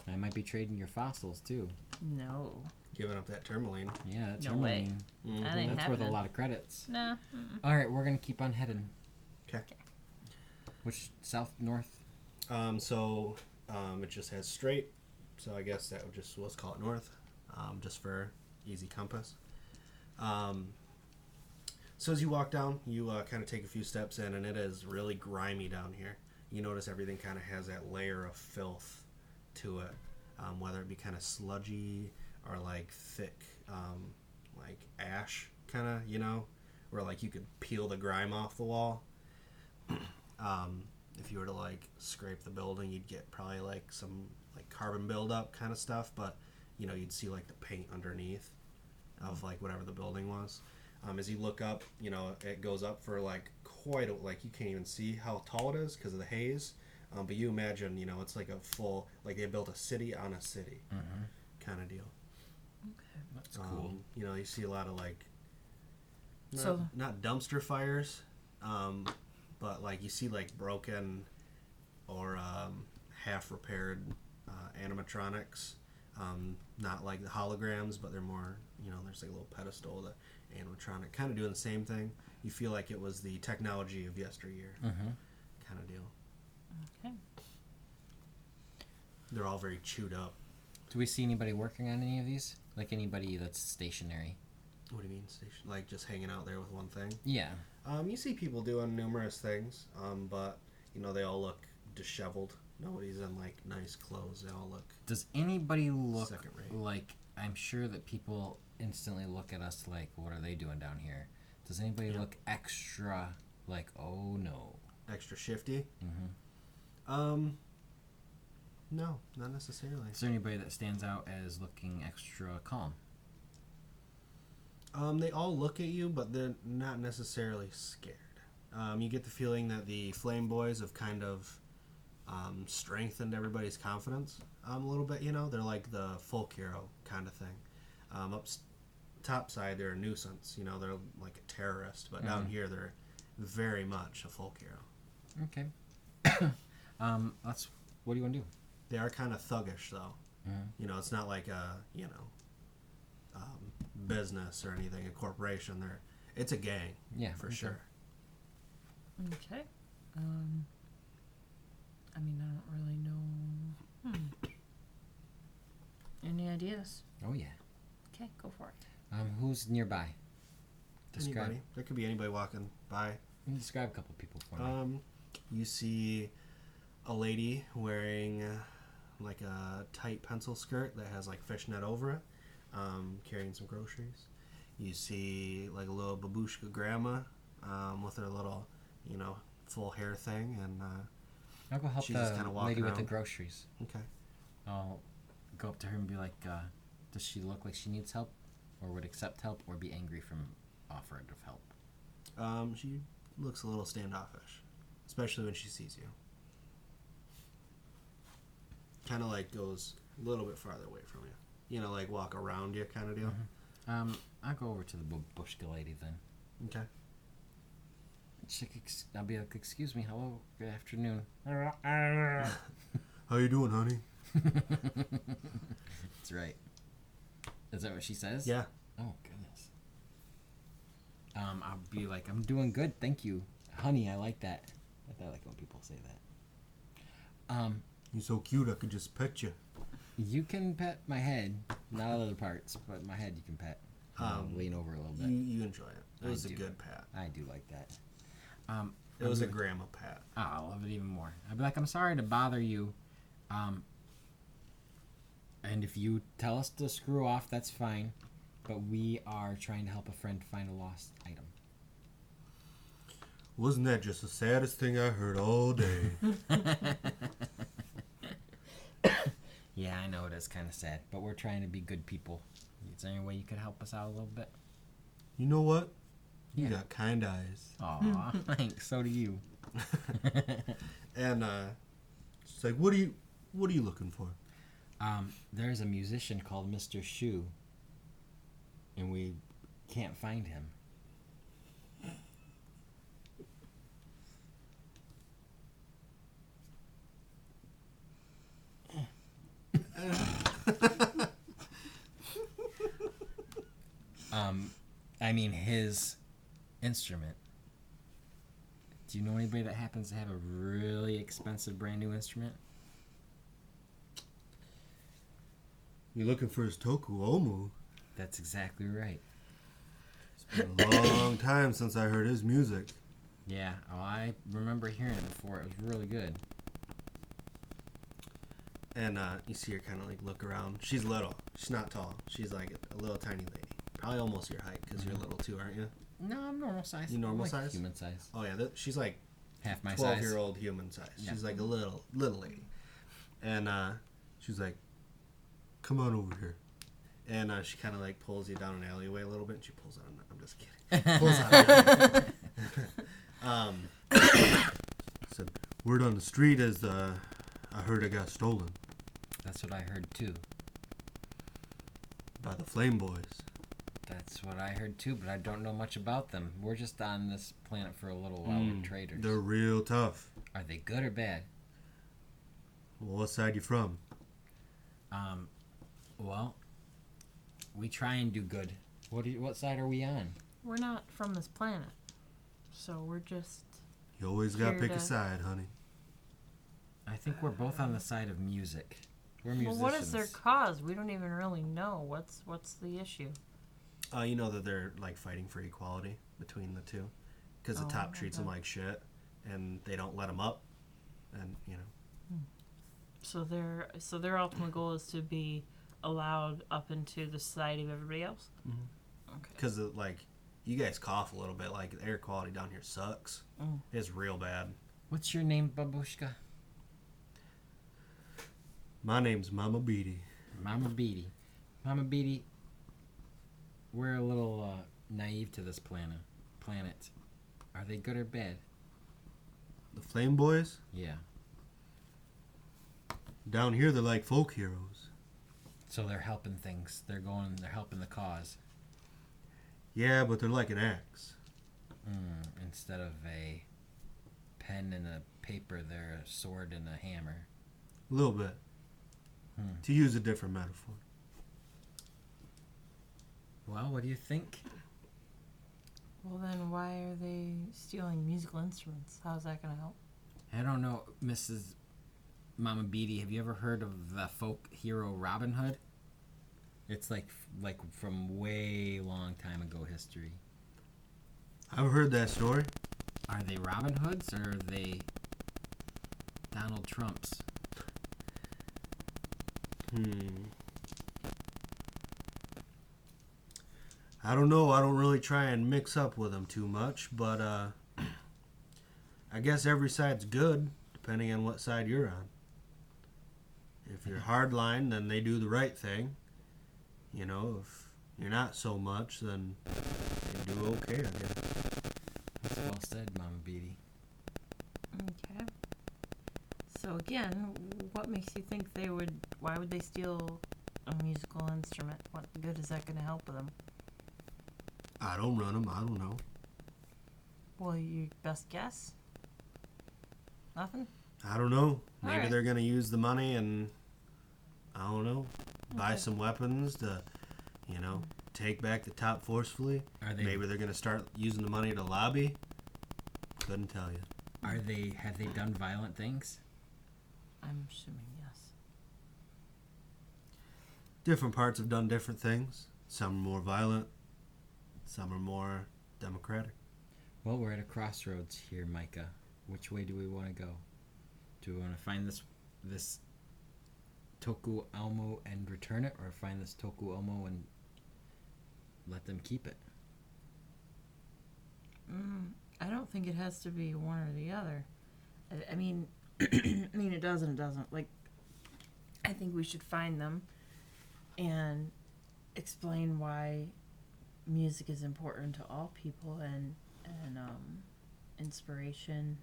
I might be trading your fossils too. No. Giving up that tourmaline. Yeah, that's No way. tourmaline. That ain't That's worth a happening. lot of credits. Nah. All right, we're gonna keep on heading. Okay. Which south, north? It just has straight. So I guess that would just let's call it north, just for easy compass. So as you walk down, you kind of take a few steps in, and it is really grimy down here. You notice everything kind of has that layer of filth to it, whether it be kind of sludgy or like thick, like ash, kind of, where like you could peel the grime off the wall. If you were to like scrape the building, you'd get probably like some like carbon buildup kind of stuff, but you'd see like the paint underneath of like whatever the building was. As you look up, it goes up for like quite like you can't even see how tall it is because of the haze. But you imagine, it's like a full, like they built a city on a city kind of deal. Okay. That's cool. You see a lot of like, So- not dumpster fires, but like you see like broken or half repaired animatronics. Not like the holograms, but they're more, there's like a little pedestal, the animatronic, kind of doing the same thing. You feel like it was the technology of yesteryear kind of deal. Okay. They're all very chewed up. Do we see anybody working on any of these? Like anybody that's stationary? What do you mean station? Like just hanging out there with one thing? Yeah. You see people doing numerous things, but they all look disheveled. Nobody's in like nice clothes. They all look. Does anybody look Second rate. like? I'm sure that people instantly look at us like, "What are they doing down here?" Does anybody look extra like, "Oh no"? Extra shifty? Mm-hmm. No, not necessarily. Is there anybody that stands out as looking extra calm? They all look at you, but they're not necessarily scared. You get the feeling that the Flame Boys have kind of strengthened everybody's confidence a little bit. They're like the folk hero kind of thing. Up top side, they're a nuisance. They're like a terrorist, but down here, they're very much a folk hero. Okay. That's what do you want to do? They are kind of thuggish, though. It's not like a business or anything, a corporation. It's a gang, Yeah, for okay. sure. Okay. I mean, I don't really know. Any ideas? Oh yeah. Okay, go for it. Who's nearby? Anybody? There could be anybody walking by. Describe a couple people for me. You see a lady wearing like a tight pencil skirt that has like fishnet over it, carrying some groceries. You see like a little babushka grandma with her little, full hair thing, and I'll go help she's just the kinda walking lady with the around. groceries. okay. I'll go up to her and be like, Does she look like she needs help, or would accept help, or be angry from offer of help? She looks a little standoffish, especially when she sees you. Kind of like goes a little bit farther away from you. You know, like walk around you kind of deal. Mm-hmm. I'll go over to the babushka lady then. Okay. I'll be like, excuse me, hello, good afternoon. How you doing, honey? That's right. Is that what she says? Yeah. Oh, goodness. I'll be like, I'm doing good, thank you. Honey, I like that. I like when people say that. You're so cute, I could just pet you. You can pet my head, not other parts, but my head you can pet. Lean over a little bit. You enjoy it. It was a good pat. I do like that. It was a grandma pat. Oh, I love it even more. I'd be like, I'm sorry to bother you. And if you tell us to screw off, that's fine. But we are trying to help a friend find a lost item. Wasn't that just the saddest thing I heard all day? Yeah, I know it is kind of sad, but we're trying to be good people. Is there any way you could help us out a little bit? You know what? You Yeah. got kind eyes. Aw, thanks. So do you. And she's like, what are you looking for? There's a musician called Mr. Shu, and we can't find him. I mean his instrument. Do you know anybody that happens to have a really expensive brand new instrument? You're looking for his Tomu Oko. That's exactly right. It's been a long time since I heard his music. Yeah, oh, I remember hearing it before. It was really good. And you see her kind of like look around. She's little. She's not tall. She's like a little tiny lady. Probably almost your height because you're little too, aren't you? No, I'm normal size. You normal I'm like size? Human size. Oh yeah, she's like Half my size. 12-year-old human size. Yeah. She's like a little lady. And she's like, come on over here. And she kind of like pulls you down an alleyway a little bit. And she pulls out I'm just kidding. Pulls out said, word on the street is I heard it got stolen That's what I heard too. by the Flame Boys. That's what I heard too, but I don't know much about them. We're just on this planet for a little while. We're traders. They're real tough. Are they good or bad? Well, what side you from? Well, we try and do good. What side are we on? We're not from this planet, so we're just. You always gotta Here pick to- a side, honey. I think we're both on the side of music. We're Well, musicians. what is their cause? We don't even really know. What's the issue? You know that they're like fighting for equality between the two, because the top treats them like shit, and they don't let them up, and you know. So their ultimate goal is to be allowed up into the society of everybody else. Mm-hmm. Okay. Because like, you guys cough a little bit. Like the air quality down here sucks. It's real bad. What's your name, babushka? My name's Mama Beatty. Mama Beatty. Mama Beatty, we're a little naive to this planet. Are they good or bad? The Flame Boys Yeah. down here, they're like folk heroes. So they're helping things. They're helping the cause. Yeah, but they're like an axe. Instead of a pen and a paper, they're a sword and a hammer. A little bit. To use a different metaphor. Well, what do you think? Well, then why are they stealing musical instruments? How's that going to help? I don't know, Mrs. Mama Beatty. Have you ever heard of the folk hero Robin Hood? It's like from way long time ago history. I've heard that story. Are they Robin Hoods or are they Donald Trumps? I don't know. I don't really try and mix up with them too much, but I guess every side's good, depending on what side you're on. If you're hardline, then they do the right thing. you know, if you're not so much, then you do okay, I guess. That's well said, Mama Beatty. Okay. So again, what makes you think why would they steal a musical instrument? What good is that going to help them? I don't run them. I don't know. Well, your best guess? Nothing? I don't know. Maybe Alright. they're going to use the money and, I don't know, buy Okay. some weapons to, take back the top forcefully. Are they? Maybe they're going to start using the money to lobby. Couldn't tell you. Have they done violent things? I'm assuming yes. Different parts have done different things. Some are more violent. Some are more democratic. Well, we're at a crossroads here, Micah. Which way do we want to go? Do we want to find this Toku Elmo and return it, or find this Toku Elmo and let them keep it? I don't think it has to be one or the other. I mean, it does and it doesn't. Like, I think we should find them and explain why music is important to all people and inspiration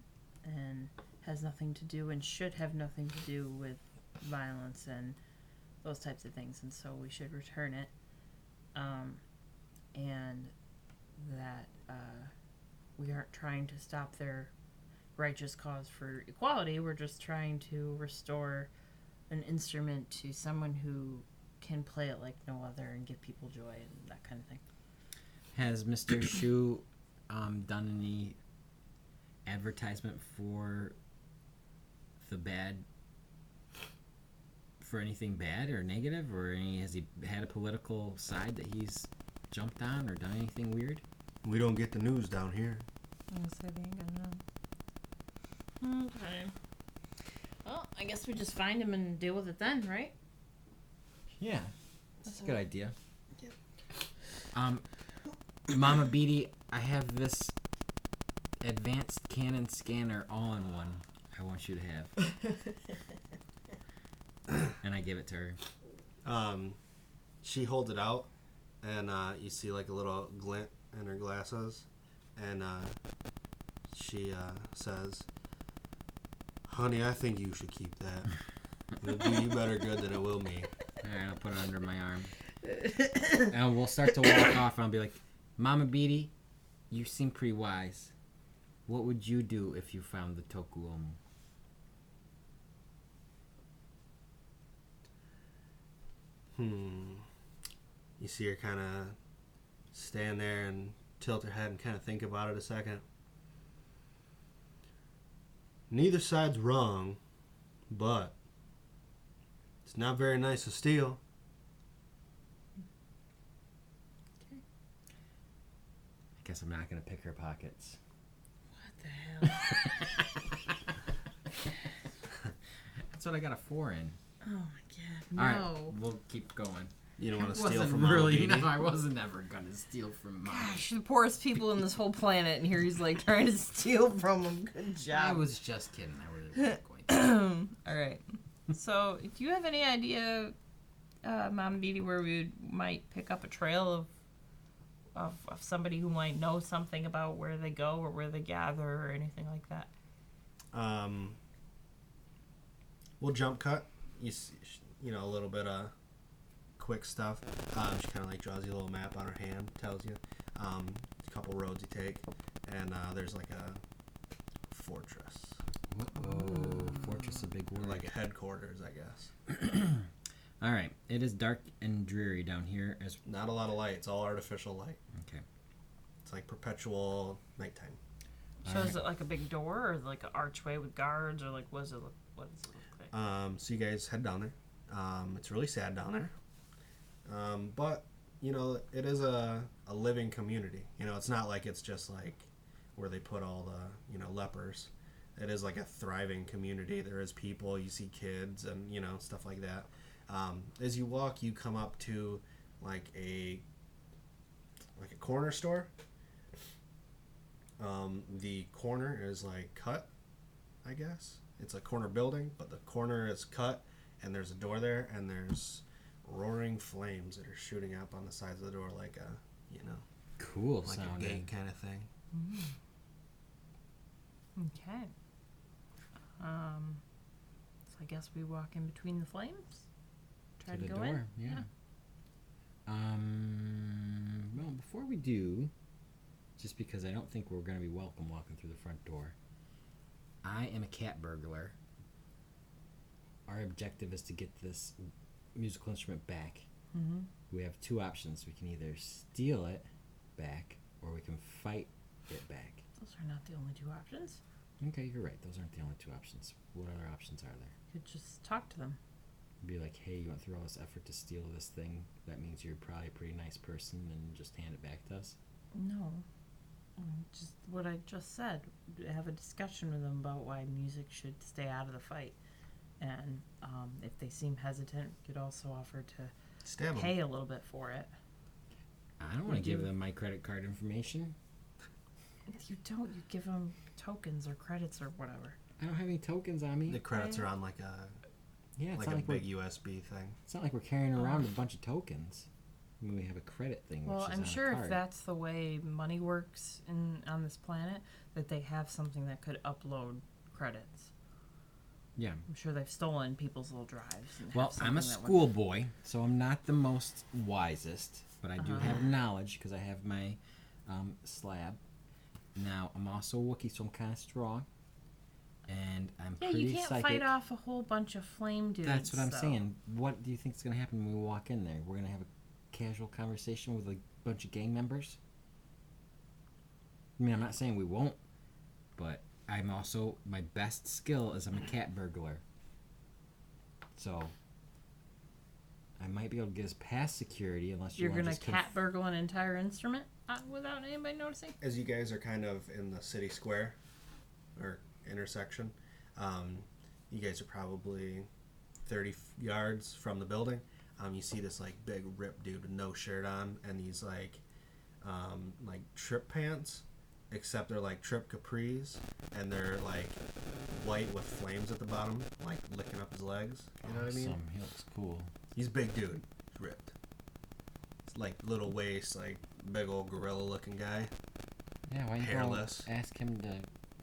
and has nothing to do and should have nothing to do with violence and those types of things. And so we should return it. And that we aren't trying to stop their righteous cause for equality. We're just trying to restore an instrument to someone who can play it like no other and give people joy and that kind of thing. Has Mr. Shu done any advertisement for anything bad or negative, or has he had a political side that he's jumped on or done anything weird? We don't get the news down here. I'm gonna say they ain't gonna know. Okay. Well, I guess we just find him and deal with it then, right? Yeah, that's a good idea. Yep. Mama Beatty, I have this advanced Canon scanner all-in-one I want you to have. And I give it to her. She holds it out, and you see like a little glint in her glasses, and she says, "Honey, I think you should keep that. It'll do you better good than it will me." Alright, I'll put it under my arm. And we'll start to walk off, and I'll be like, Mama Beatty, you seem pretty wise. What would you do if you found the Toku Omu? You see her kind of stand there and tilt her head and kind of think about it a second. Neither side's wrong, but it's not very nice to steal. I guess I'm not going to pick her pockets. What the hell? That's what I got a 4 in. Oh my god, no. Alright, we'll keep going. You don't want to I steal wasn't from Mama really, Beatty. no, I wasn't ever going to steal from Mama. Gosh, the poorest people in this whole planet, and here he's like trying to steal from them. Good I job. was just kidding. I really wasn't going to. All right. So, do you have any idea, Mama Beatty, where we might pick up a trail of somebody who might know something about where they go or where they gather or anything like that? We'll jump cut. You see, a little bit of quick stuff. She kind of like draws you a little map on her hand, tells you a couple roads you take, and there's like a fortress. Oh, fortress, a big Or word. like a headquarters, I guess. All right, it is dark and dreary down here. Not a lot of light. It's all artificial light. Okay. It's like perpetual nighttime. So All is it like a big door or like an archway with guards or like what does it look like? So you guys head down there. It's really sad down there. But, it is a living community. It's not like it's just like where they put all the, lepers. It is like a thriving community. There is people, you see kids and, stuff like that. As you walk, you come up to like a corner store. The corner is like cut, I guess. It's a corner building, but the corner is cut, and there's a door there, and there's roaring flames that are shooting up on the sides of the door like a, Cool like sounding. a gate kind of thing. Okay. So I guess we walk in between the flames. Try to the go door. in. Yeah. Well, before we do, just because I don't think we're going to be welcome walking through the front door, I am a cat burglar. Our objective is to get this musical instrument back. Mm-hmm. We have two options. We can either steal it back or we can fight it back. Those are not the only two options. Okay, you're right. Those aren't the only two options. What other options are there? You could just talk to them. Be like, hey, you went through all this effort to steal this thing. That means you're probably a pretty nice person, and just hand it back to us. No. Just what I just said. Have a discussion with them about why music should stay out of the fight. And if they seem hesitant, you could also offer to Stab 'em. pay a little bit for it. I don't want to give them my credit card information. If you don't, you give them tokens or credits or whatever. I don't have any tokens on me. The credits are on like a Yeah, it's like not a like big we're, USB thing. it's not like we're carrying around a bunch of tokens. I mean, we have a credit thing. Well, which is I'm on a sure if card. that's the way money works on this planet, that they have something that could upload credits. Yeah. I'm sure they've stolen people's little drives. And Well, have I'm a something that would- schoolboy, so I'm not the most wisest, but I do Uh-huh. have knowledge because I have my slab. Now, I'm also a Wookiee, so I'm kind of strong, and I'm Yeah, pretty you can't psychic. fight off a whole bunch of flame dudes. That's what I'm though. saying. What do you think is going to happen when we walk in there? We're going to have a casual conversation with a bunch of gang members? I mean, I'm not saying we won't, but I'm also, my best skill is I'm a cat burglar. So, I might be able to get us past security unless you You're want gonna to just cat burgle an entire instrument without anybody noticing? As you guys are kind of in the city square or intersection, you guys are probably 30 yards from the building. You see this like big ripped dude with no shirt on and these like trip pants, except they're like trip capris and they're like white with flames at the bottom, like licking up his legs. You know what I mean? Awesome. He looks cool. He's a big dude. He's ripped. It's like little waist, like big old gorilla looking guy. Yeah, why don't you Hairless. go ask him to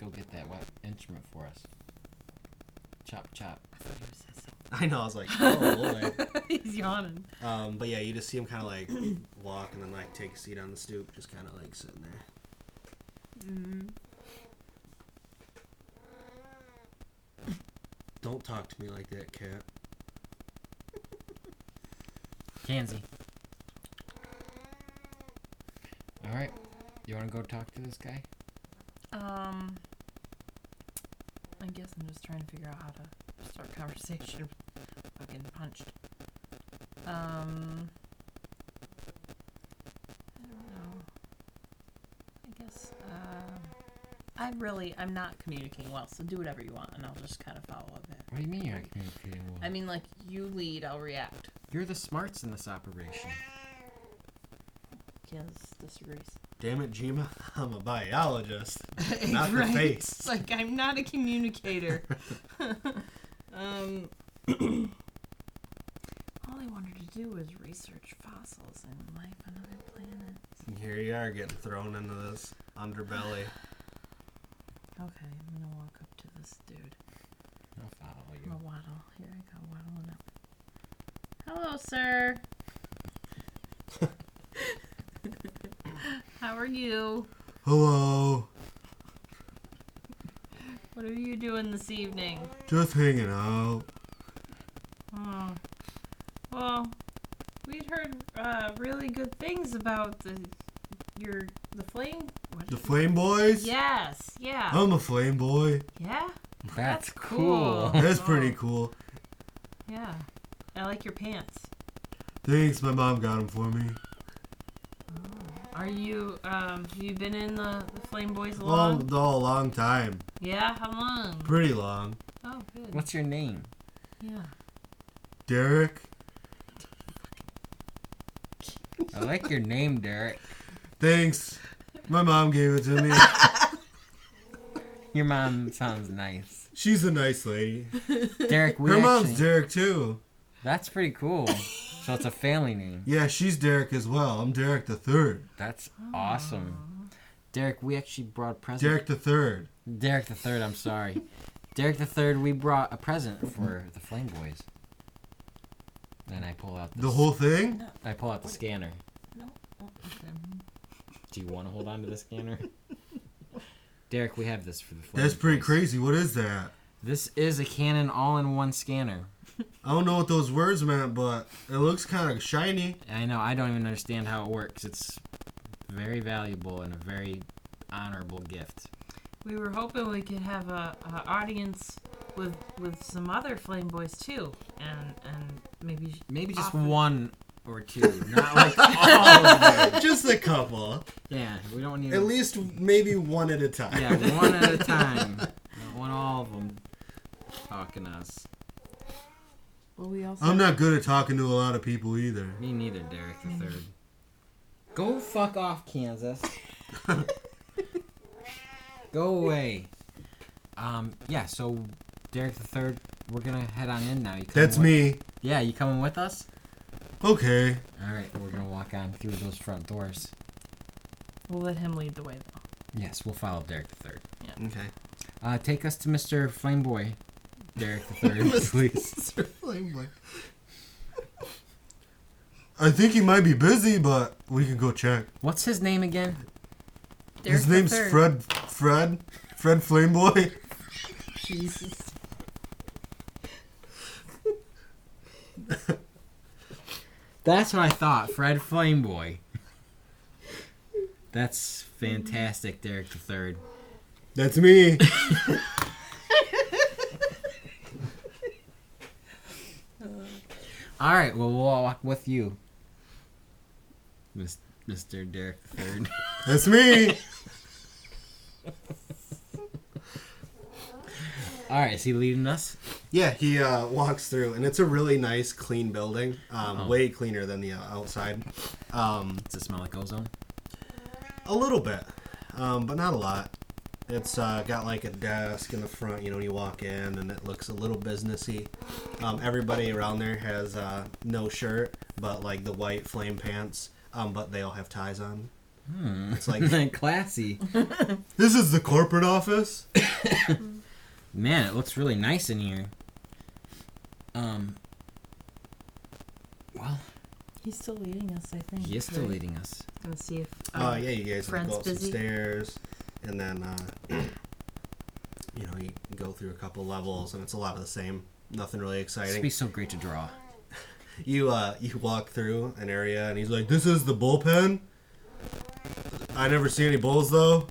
go get that instrument for us? Chop, chop. I thought you said something. I know, I was like, oh boy. He's yawning. But yeah, you just see him kind of like walk and then like take a seat on the stoop, just kind of like sitting there. Mm. Don't talk to me like that, cat. Kansy. Alright. You want to go talk to this guy? I guess I'm just trying to figure out how to start a conversation without getting punched. I don't know. I guess, I'm not communicating well, so do whatever you want, and I'll just kind of follow a bit. What do you mean you're not communicating well? I mean, like, you lead, I'll react. You're the smarts in this operation. Kaz disagrees. Damn it, Jima. I'm a biologist. Not the Right? face. It's like, I'm not a communicator. All I wanted to do was research fossils and life on other planets. And here you are getting thrown into this underbelly. Okay, I'm gonna walk up to this dude. I'll follow I'm you. gonna waddle. Here I go, waddling up. Hello, sir. How are you? Hello. What are you doing this evening? Just hanging out. Oh, well, we'd heard really good things about the flame. What The is it? Flame Boys? Yes, yeah, I'm a Flame Boy. yeah. That's cool. That's Oh. pretty cool. Yeah, I like your pants. Thanks, my mom got them for me. Are you have you been in the Flame Boys Oh, long? a long time. Yeah, how long? Pretty long. Oh, good. What's your name? Yeah. Derek? I like your name, Derek. Thanks. My mom gave it to me. Your mom sounds nice. She's a nice lady. Derek, Her mom's Derek, too. That's pretty cool. So it's a family name. Yeah, she's Derek as well. I'm Derek the Third. That's awesome. Derek, we actually brought a present. Derek the Third. Derek the Third, I'm sorry. Derek the Third, we brought a present for the Flame Boys. Then I pull out The whole thing? I pull out the scanner. No. Oh, okay. Do you want to hold on to the scanner? Derek, we have this for the Flame That's pretty Boys. crazy. What is that? This is a Canon all-in-one scanner. I don't know what those words meant, but it looks kind of shiny. I know, I don't even understand how it works. It's very valuable and a very honorable gift. We were hoping we could have a audience with some other Flame Boys too, and Maybe just offer- one or two, not like all of them. Just a couple. Yeah, we don't need At least maybe one at a time. Yeah, one at a time. Don't want all of them talking to us. Well, we also I'm not good at talking to a lot of people either. Me neither, Derek the Third. Go fuck off, Kansas. Go away. Yeah, so Derek the Third, we're gonna head on in now. You coming That's with- me. Yeah, you coming with us? Okay. Alright, we're gonna walk on through those front doors. we'll let him lead the way though. Yes, we'll follow Derek the Third. Okay. Take us to Mr. Flameboy, Derek the Third, please. I think he might be busy, but we can go check. What's his name again? His Derek the name's Third. Fred Flameboy. Jesus. That's what I thought, Fred Flameboy. That's fantastic, Derek the Third. That's me. All right, well, we'll walk with you, Mr. Derek the Third. That's me. All right, is he leading us? Yeah, he walks through, and it's a really nice, clean building. Way cleaner than the outside. Does it smell like ozone? A little bit, but not a lot. It's got like a desk in the front, you know, when you walk in, and it looks a little businessy. Everybody around there has no shirt, but like the white flame pants, but they all have ties on. It's like classy. This is the corporate office. Man, it looks really nice in here. Well, He's still leading us, I think. he is still right? leading us. Gonna see if. Yeah, you guys Fred's go up some busy. stairs, and then you know, you go through a couple levels, and it's a lot of the same. Nothing really This would exciting. be so great to draw. You walk through an area, and he's like, "This is the bullpen. I never see any bulls though."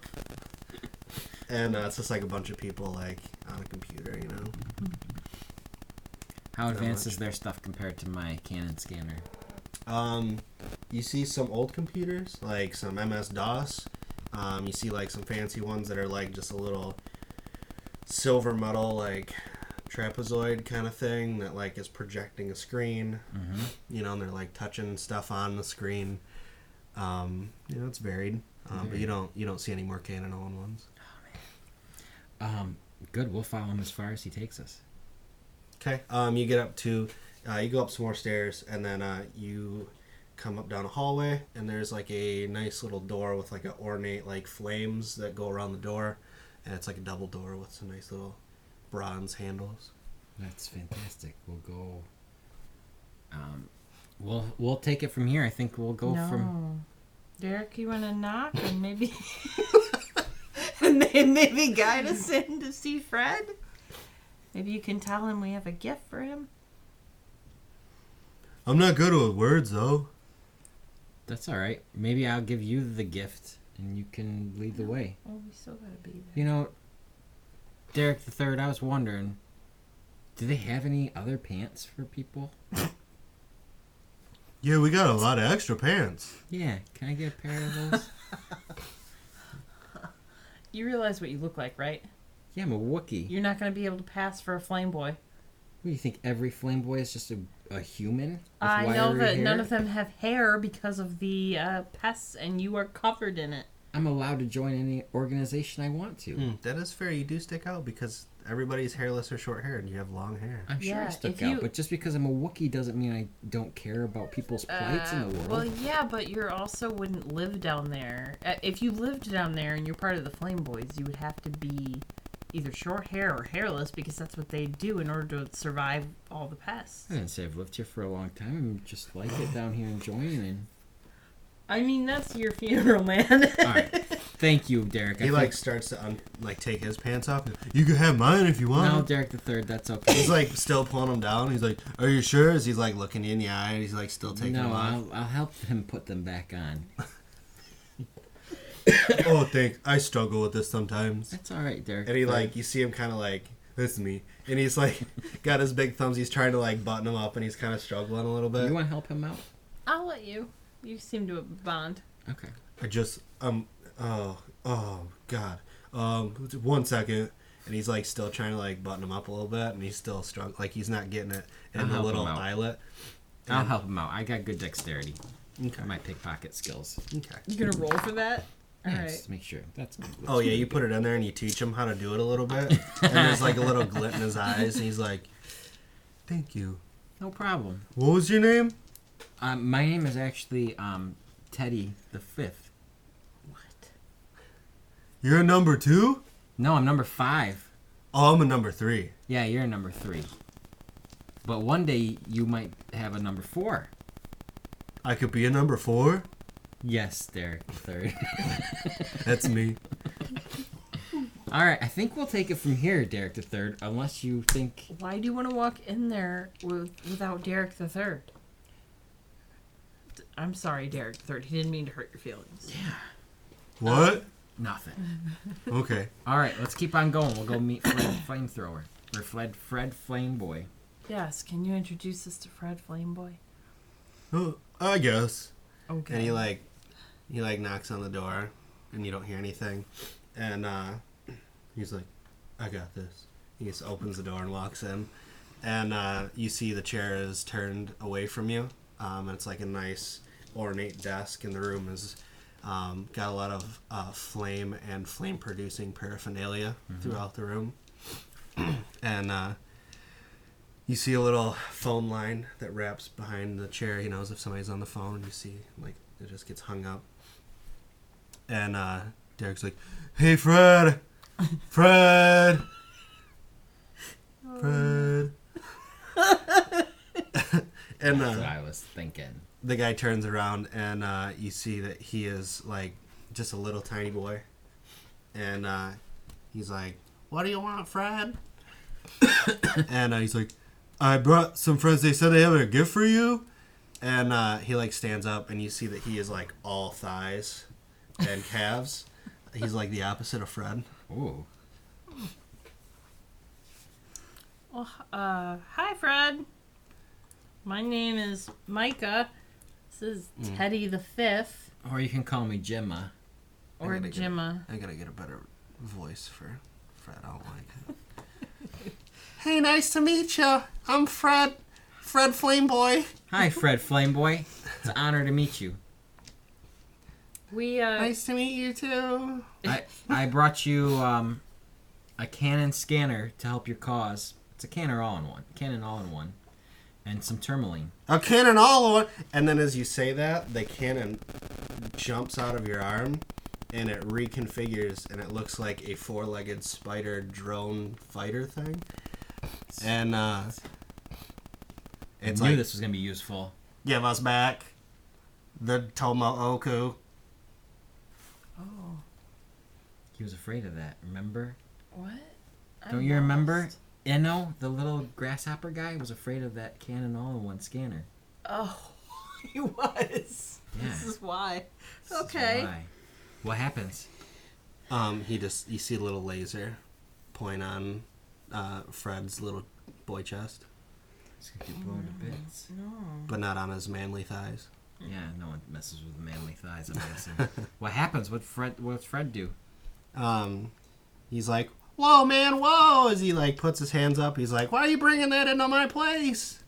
And it's just like a bunch of people like on a computer, you know. How Not advanced much. is their stuff compared to my Canon scanner? You see some old computers, like some MS-DOS. You see like some fancy ones that are like just a little silver metal like trapezoid kind of thing that like is projecting a screen. Mm-hmm. You know, and they're like touching stuff on the screen. You know, it's varied. But you don't see any more Canon owned ones. Good. We'll follow him as far as he takes us. Okay. You get up to, you go up some more stairs, and then you come up down a hallway, and there's like a nice little door with like a ornate like flames that go around the door, and it's like a double door with some nice little bronze handles. That's fantastic. We'll go. We'll take it from here. I think we'll go from. Derek, you want to knock and maybe and maybe guide us in to see Fred? Maybe you can tell him we have a gift for him. I'm not good with words though. That's all right. Maybe I'll give you the gift, and you can lead the way. Oh, we still gotta be there. You know, Derek the Third. I was wondering, do they have any other pants for people? Yeah, we got a lot of extra pants. Yeah, can I get a pair of those? You realize what you look like, right? Yeah, I'm a Wookiee. You're not gonna be able to pass for a flame boy. What, do you think every flame boy is just a human? With I know wiry that hair? none of them have hair because of the pests, and you are covered in it. I'm allowed to join any organization I want to. That is fair. You do stick out because everybody's hairless or short hair, and you have long hair. I'm sure I Yeah, stuck if out, you- but just because I'm a Wookiee doesn't mean I don't care about people's plights in the world. Well, yeah, but you also wouldn't live down there. If you lived down there and you're part of the Flame Boys, you would have to be either short hair or hairless because that's what they do in order to survive all the pests. I didn't say I've lived here for a long time. I just like it down here enjoying it. I mean, that's your funeral, man. All right. Thank you, Derek. He like starts to take his pants off. You can have mine if you want. No, Derek the Third. That's okay. He's like still pulling them down. He's like, "Are you sure?" As he's like looking you in the eye, and he's like still taking them off. I'll help him put them back on. Oh, thanks. I struggle with this sometimes. That's all right, Derek. And he like, you see him kind of like, this is me, and he's like, got his big thumbs. He's trying to like button them up, and he's kind of struggling a little bit. You want to help him out? I'll let you. You seem to bond. Okay. I just oh god 1 second, and he's like still trying to like button him up a little bit, and he's still struggling, like he's not getting it in I'll the help little him out. eyelet. I'll help him out. I got good dexterity. Okay. My pickpocket skills. Okay. You gonna roll for that? All Yeah, right. just make sure. That's. Oh yeah, you put it in there and you teach him how to do it a little bit, and there's like a little glint in his eyes, and he's like, "Thank you. No problem. What was your name?" My name is actually Teddy the Fifth. What? You're a number 2? No, I'm number 5. Oh, I'm a number 3. Yeah, you're number 3. But one day you might have a number 4. I could be a number 4. Yes, Derek the Third. That's me. All right, I think we'll take it from here, Derek the Third. Unless you think. Why do you want to walk in there without Derek the Third? I'm sorry, Derek the Third. He didn't mean to hurt your feelings. Yeah. What? Nothing. Okay. All right, let's keep on going. We'll go meet Fred Flamethrower or Fred Flame Boy. Yes. Can you introduce us to Fred Flame Boy? Oh, I guess. Okay. And he knocks on the door, and you don't hear anything, and he's like, "I got this." He just opens the door and walks in, and you see the chair is turned away from you, and it's like a nice ornate desk, and the room is got a lot of flame and flame producing paraphernalia throughout the room, and you see a little phone line that wraps behind the chair, as if somebody's on the phone, and you see like it just gets hung up, and Derek's like, "Hey, Fred, Fred." And That's what I was thinking. the guy turns around, and you see that he is like just a little tiny boy, and he's like, "What do you want, Fred?" And he's like, "I brought some friends. They said they have a gift for you." And he like stands up, and you see that he is like all thighs and calves. He's like the opposite of Fred. Ooh. Well, hi, Fred. My name is Mica. This is Teddy the Fifth, Or you can call me Jima. or gotta get Jima. I gotta get a better voice for Fred. I don't like it. Hey, nice to meet you. I'm Fred. Fred Flameboy. Hi, Fred Flame Boy. It's an honor to meet you. We Nice to meet you too. I brought you a Canon scanner to help your cause. It's a Canon all-in-one, and some tourmaline. A cannon all over. And then as you say that, the cannon jumps out of your arm, and it reconfigures, and it looks like a 4-legged spider drone fighter thing. And it's I knew like, this was gonna be useful. give us back the Tomu Oko. Oh, He was afraid of that. Remember? what? Don't you remember? Enno, the little grasshopper guy, was afraid of that Canon all-in-one scanner. Oh, he was. Yeah. This is why. This is Okay. why. What happens? You see a little laser point on Fred's little boy chest, It's gonna get blown to bits. No. but not on his manly thighs. Yeah, no one messes with manly thighs, I'm guessing. What happens? What's Fred do? He's like, "Whoa, man, whoa!" As he like puts his hands up, he's like, "Why are you bringing that into my place?"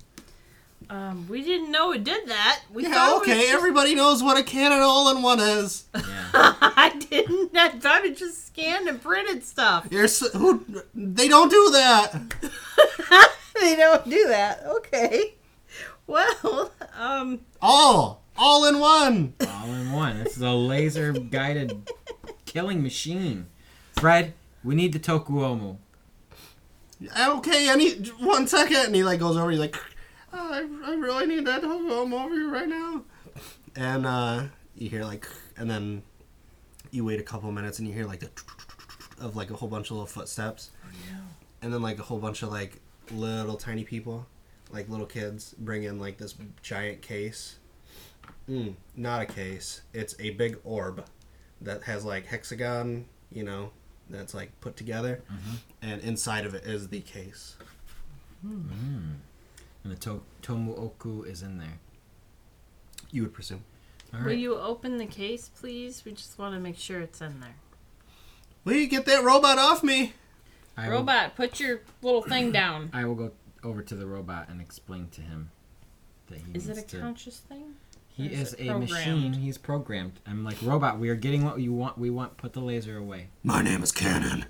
We didn't know it did that. We Yeah, thought okay. It was just... Everybody knows what a Canon all-in-one is. Yeah. I didn't. I thought it just scanned and printed stuff. They don't do that. They don't do that. Okay. Well, All in one. All in one. This is a laser guided killing machine. Fred, we need the Tokuomu. Okay, I need 1 second. And he like goes over. He's like, oh, I really need that. I'm over here right now. And you hear like, and then you wait a couple minutes and you hear like the of like a whole bunch of little footsteps. Oh no. And then like a whole bunch of like little tiny people, like little kids, bring in like this giant case. Not a case. It's a big orb that has like hexagon, that's like put together. Mm-hmm. And inside of it is the case. And the Tomu Oko is in there. You would presume. All Will right. you open the case, please? We just want to make sure it's in there. Will you get that robot off me? Robot, put your little thing down. I will go over to the robot and explain to him that he Is it needs a to... conscious thing? He Or is it a programmed? machine. He's programmed. I'm like, robot, we are getting what you want. We want, put the laser away. My name is Cannon.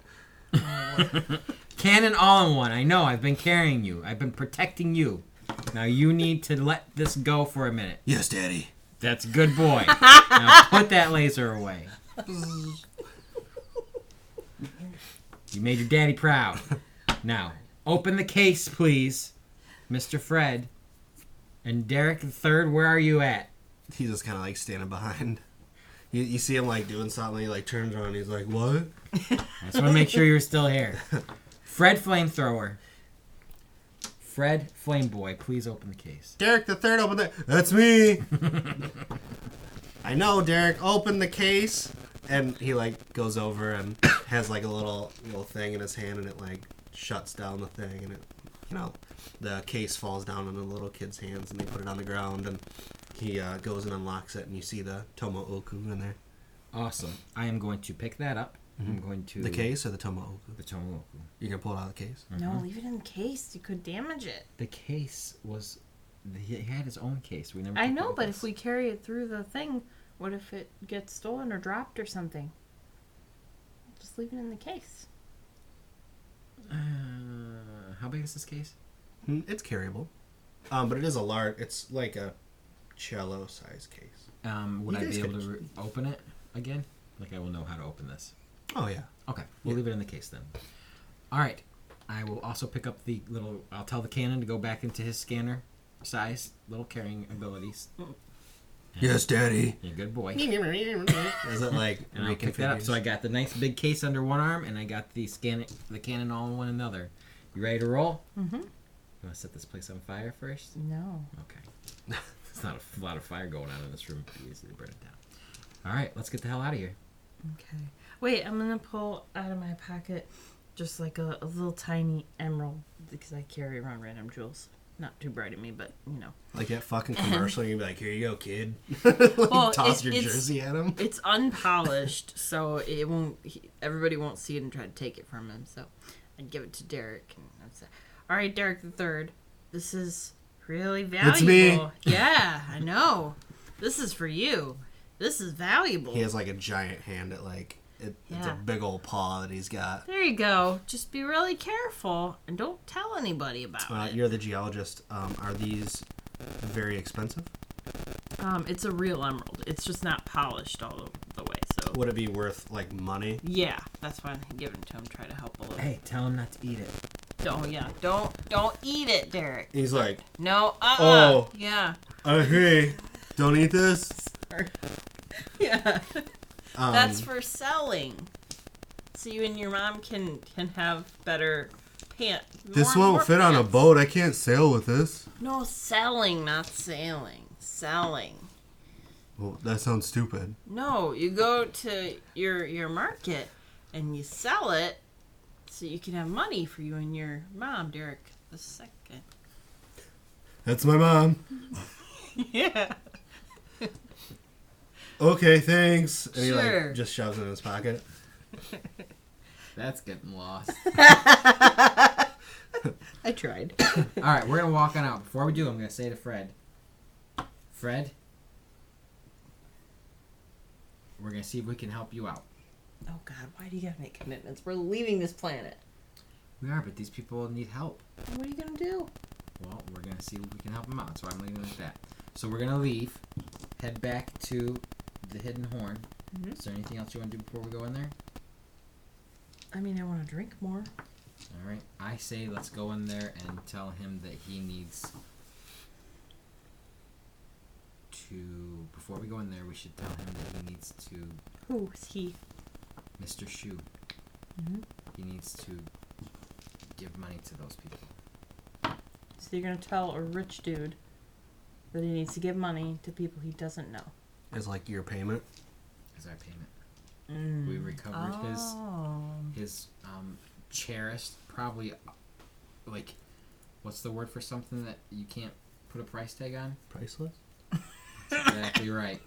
Cannon all in one. I know. I've been carrying you. I've been protecting you. Now you need to let this go for a minute. Yes, Daddy. That's a good boy. Now put that laser away. You made your daddy proud. Now, open the case, please. Mr. Fred. And Derek the Third, where are you at? He's just kind of like standing behind. You see him like doing something. He like turns around. And he's like, "What?" I just want to make sure you're still here. Fred Flamethrower. Fred Flameboy, please open the case. Derek the Third, open the. That's me. I know, Derek. Open the case. And he like goes over and has like a little thing in his hand, and it like shuts down the thing, and it, the case falls down in the little kid's hands, and they put it on the ground, and he goes and unlocks it, and you see the Tomu Oko in there. Awesome. I am going to pick that up. I'm going to... The case or the Tomu Oko? The Tomu Oko. You can pull it out of the case. No, leave it in the case. You could damage it. The case was... He had his own case. We never. I took it know, with but us. if we carry it through the thing, what if it gets stolen or dropped or something? Just leave it in the case. How big is this case? It's carryable, but it is a large. It's like a cello size case. Would You I guys be able could- to open it again? Like I will know how to open this. Oh yeah. Okay, we'll leave it in the case then. All right. I will also pick up the little... I'll tell the cannon to go back into his scanner size, little carrying abilities. Yes, Daddy. You're a good boy. Is it like And I'll pick that up. So I got the nice big case under one arm, and I got the cannon all in one another. You ready to roll? Mm-hmm. You want to set this place on fire first? No. Okay. There's not a lot of fire going on in this room. Pretty easy to burn it down. All right, let's get the hell out of here. Okay. Wait, I'm gonna pull out of my pocket just like a little tiny emerald because I carry around random jewels. Not too bright at me, but Like that fucking commercial, you'd be like, "Here you go, kid." Well, Toss your it's- jersey at him. It's unpolished, so it won't. Everybody won't see it and try to take it from him. So I'd give it to Derek, and I'd say, "All right, Derek the Third, this is really valuable." It's me. Yeah, I know. This is for you. This is valuable. He has like a giant hand at like it's Yeah. a big old paw that he's got. There you go. Just be really careful and don't tell anybody about it. You're the geologist. Are these very expensive? It's a real emerald. It's just not polished all the way. So Would it be worth like money? yeah, that's why I'm giving it to him. Try to help a little. Hey, tell him not to eat it. Oh yeah, don't eat it, Derek. He's like, No. Oh. Yeah. hey, don't eat this. Yeah. Um, That's for selling. So you and your mom can have better pants. This won't fit on a boat. I can't sail with this. No, selling, not sailing. Selling. Well, that sounds stupid. No, you go to your market and you sell it so you can have money for you and your mom, Derek the Second. That's my mom. Yeah. Okay, thanks. And he Sure. like just shoves it in his pocket. That's getting lost. I tried. All right, we're gonna walk on out. Before we do, I'm gonna say to Fred, Fred, we're gonna see if we can help you out. Oh God, why do you gotta make commitments? We're leaving this planet. We are, but these people need help. What are you gonna do? Well, we're gonna see if we can help them out. So I'm leaving it at that. So we're gonna leave, head back to the Hidden Horn. Mm-hmm. Is there anything else you want to do before we go in there? I mean, I want to drink more. All right. I say let's go in there and tell him that he needs to. Before we go in there, we should tell him that he needs to. Who is he? Mr. Shu. Mm-hmm. He needs to give money to those people. So you're gonna tell a rich dude that he needs to give money to people he doesn't know. As like your payment. As our payment. Mm. We recovered Oh. his cherished, probably like, what's the word for something that you can't put a price tag on? Priceless? That's exactly right.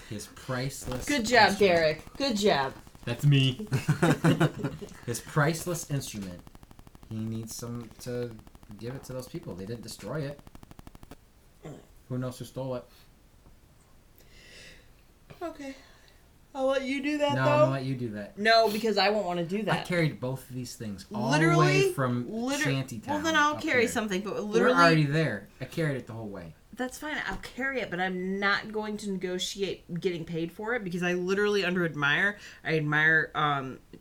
His priceless. Good job, instrument. Derek. Good job. That's me. His priceless instrument. He needs some to give it to those people. They didn't destroy it. Who knows who stole it? Okay. I'll let you do that, No, though. I'm gonna let you do that. No, because I won't want to do I that. carried both of these things all Literally? the way from Shantytown. Well, then I'll up carry here. something, but We're literally... already there. I carried it the whole way. That's fine. I'll carry it, but I'm not going to negotiate getting paid for it because I literally I admire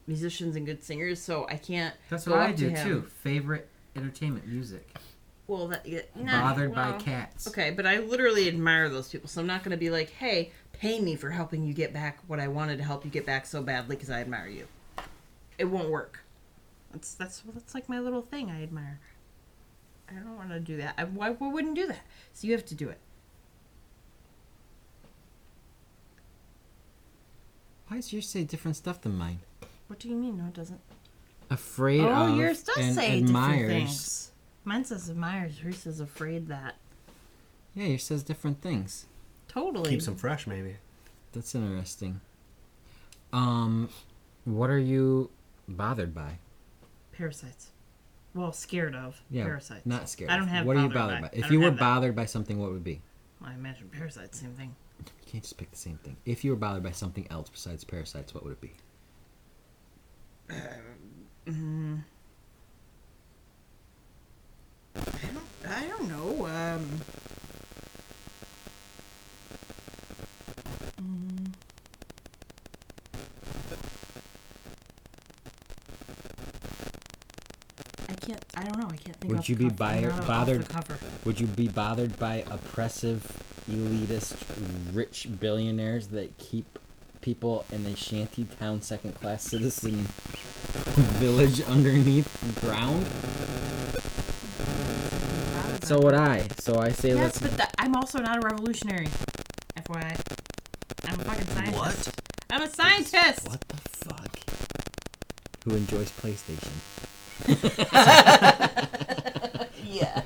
musicians and good singers, so I can't That's go what I up to do him. too. Favorite entertainment music. Well, Bothered by cats. Okay, but I literally admire those people, so I'm not going to be like, hey, pay me for helping you get back what I wanted to help you get back so badly because I admire you. It won't work. That's like my little thing I admire. I don't want to do that. Why wouldn't do that? So you have to do it. Why does yours say different stuff than mine? What do you mean? No, it doesn't. Afraid Oh, of yours does and say admires. different things. Mine says admires. Yours says afraid that. Yeah, yours says different things. Totally. Keeps them fresh, maybe. That's interesting. What are you bothered by? Parasites. Well, scared of parasites. Not scared. I don't have What are you bothered bothered by? by. I If don't you were have that. bothered by something, what would it be? I imagine parasites, same thing. You can't just pick the same thing. If you were bothered by something else besides parasites, what would it be? I don't know. I don't know. I can't think. Would off you the be cuff. I'm not off the bothered? cover. Would you be bothered by oppressive, elitist, rich billionaires that keep people in a shanty town second-class citizen village underneath the ground? So would I. So I say Yes, let's. but I'm also not a revolutionary. FYI. I'm a fucking scientist. What? I'm a scientist! What the fuck? Who enjoys PlayStation? Yeah.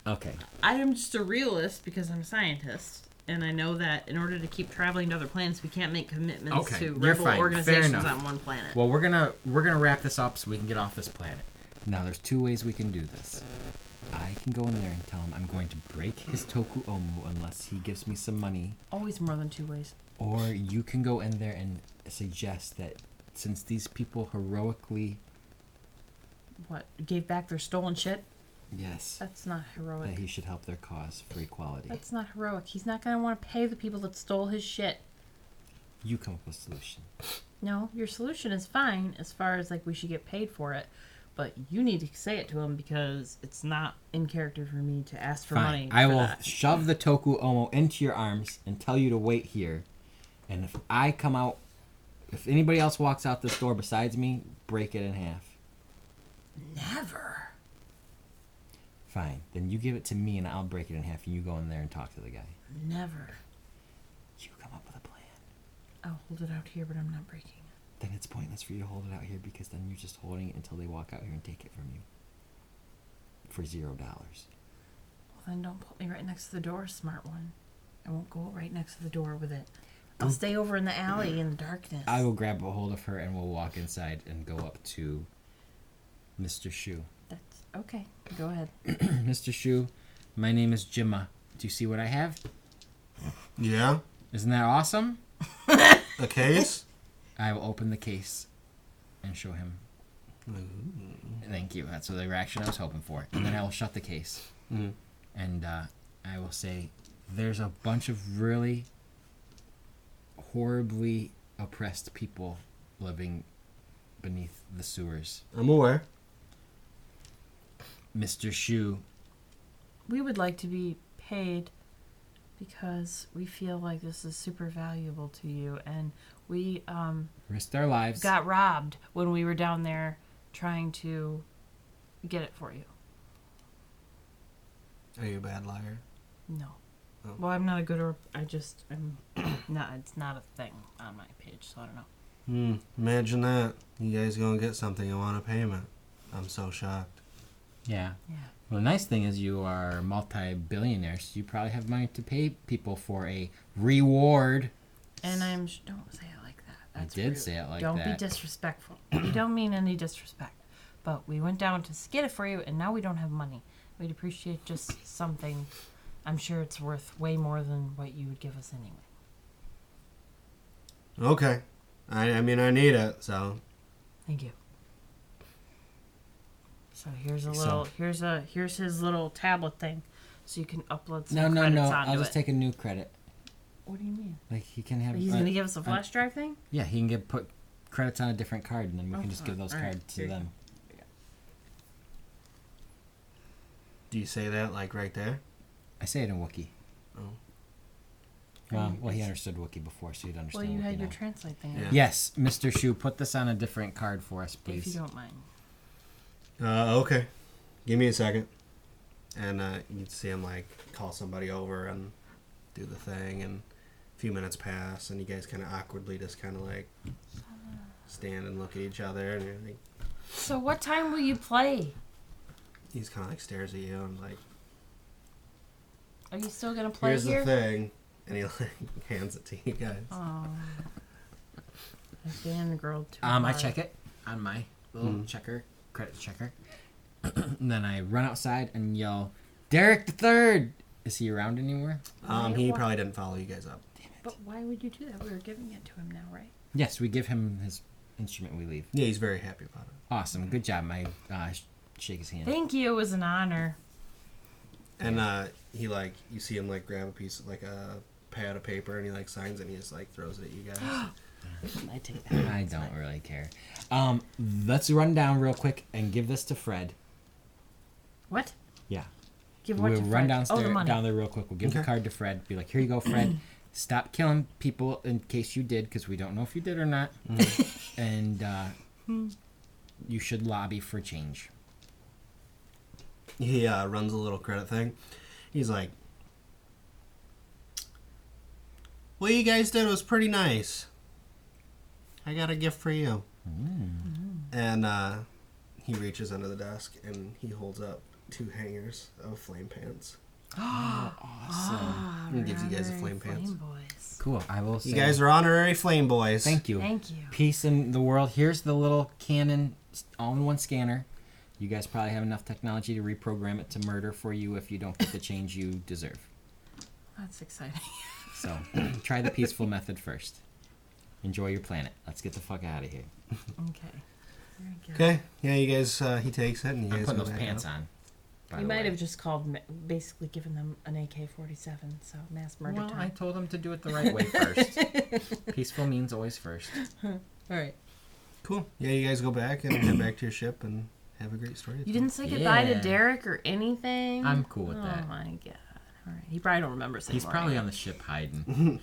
Okay. I am just a realist because I'm a scientist. And I know that in order to keep traveling to other planets, we can't make commitments Okay, to you're rebel fine. Fair organizations enough. on one planet. Well, we're gonna wrap this up so we can get off this planet. Now, there's two ways we can do this. I can go in there and tell him I'm going to break his Tomu Oko unless he gives me some money. Always more than two ways. Or you can go in there and suggest that since these people heroically... What? Gave back their stolen shit? Yes. That's not heroic. That he should help their cause for equality. That's not heroic. He's not going to want to pay the people that stole his shit. You come up with a solution. No, your solution is fine as far as like we should get paid for it. But you need to say it to him because it's not in character for me to ask for money. I for will that. shove the Tomu Oko into your arms and tell you to wait here. And if I come out, if anybody else walks out this door besides me, break it in half. Never. Fine. Then you give it to me and I'll break it in half and you go in there and talk to the guy. Never. You come up with a plan. I'll hold it out here, but I'm not breaking it. Then it's pointless for you to hold it out here because then you're just holding it until they walk out here and take it from you. For $0. Well, then don't put me right next to the door, smart one. I won't go right next to the door with it. I'll stay over in the alley in the darkness. I will grab a hold of her and we'll walk inside and go up to Mr. Shu. That's okay. Go ahead. Mr. Shu, my name is Jima. Do you see what I have? Yeah. Isn't that awesome? A case. I will open the case and show him. Thank you. That's the reaction I was hoping for. And then I will shut the case. Mm. And I will say, there's a bunch of really horribly oppressed people living beneath the sewers. I'm aware. Mr. Shu, We would like to be paid because we feel like this is super valuable to you, and we risked our lives. got robbed when we were down there trying to get it for you. Are you a bad liar? No. Oh. Well, I'm not a good I'm not. It's not a thing on my page, so I don't know. Imagine that. You guys gonna get something and want a payment. I'm so shocked. Yeah. Yeah. Well, the nice thing is you are multi-billionaires. So you probably have money to pay people for a reward. And don't say it like that. That's did rude. say it like don't that. Don't be disrespectful. We don't mean any disrespect. But we went down to get it for you, and now we don't have money. We'd appreciate just something. I'm sure it's worth way more than what you would give us anyway. Okay. I mean, I need it, so. Thank you. So here's a So- little. Here's his little tablet thing, so you can upload some No. credits onto I'll just it. take a new credit. What do you mean? Like he can have. He's gonna give us a flash drive thing? Yeah, he can put credits on a different card, and then we can just Okay. give those All right. cards to Here you them. Do you say that like right there? I say it in Wookiee. Oh. Well, he understood Wookiee before, so he'd Well, understand. you Wookiee had your now. translate thing. Yeah. Yes, Mr. Shu, put this on a different card for us, please. If you don't mind. Okay. Give me a second. And you'd see him like call somebody over and do the thing, and a few minutes pass, and you guys kind of awkwardly just kind of like stand and look at each other, and you're like, So what time will you play? he's kind of like stares at you and like, Are you still gonna play here's here? the thing, and he like hands it to you guys. Oh. I fangirled too I hard. check it on my little checker, credit checker. And then I run outside and yell, Derek the Third! Is he around anywhere? He probably didn't follow you guys up. But why would you do that? We were giving it to him now, right? Yes, we give him his instrument we leave. Yeah, he's very happy about it. Awesome. Good job, my shake his hand. Thank you. It was an honor. And he like, you see him like grab a piece of like a pad of paper, and he like signs it, and he just like throws it at you guys. I take that. I don't really care. Let's run down real quick and give this to Fred. What? Yeah. Give what We'll to run Fred? downstairs, Oh, the money. down there real quick. We'll give the Okay. card to Fred. Be like, here you go, Fred. Stop killing people in case you did, because we don't know if you did or not. And you should lobby for change. He runs a little credit thing. He's like, what you guys did was pretty nice. I got a gift for you. And he reaches under the desk and he holds up 2 hangers of flame pants. Awesome. And gives you guys a Honorary flame pants. boys. Cool. I will say. You guys are honorary flame boys. Thank you. Thank you. Peace in the world. Here's the little Canon all-in-one scanner. You guys probably have enough technology to reprogram it to murder for you if you don't get the change you deserve. That's exciting. So try the peaceful method first. Enjoy your planet. Let's get the fuck out of here. Okay. Very good. Okay. Yeah, you guys, he takes it and you I'm guys putting go those back pants out. on. by You the might way. have just called, basically given them an AK-47, so mass murder Well, I time. told them to do it the right way first. Peaceful means always first. All right. Cool. Yeah, you guys go back and head back to your ship and have a great story. You didn't say goodbye Yeah. to Derek or anything? I'm cool with oh that. my god. All right. He probably don't remember us He's anymore. probably anyway. on the ship hiding.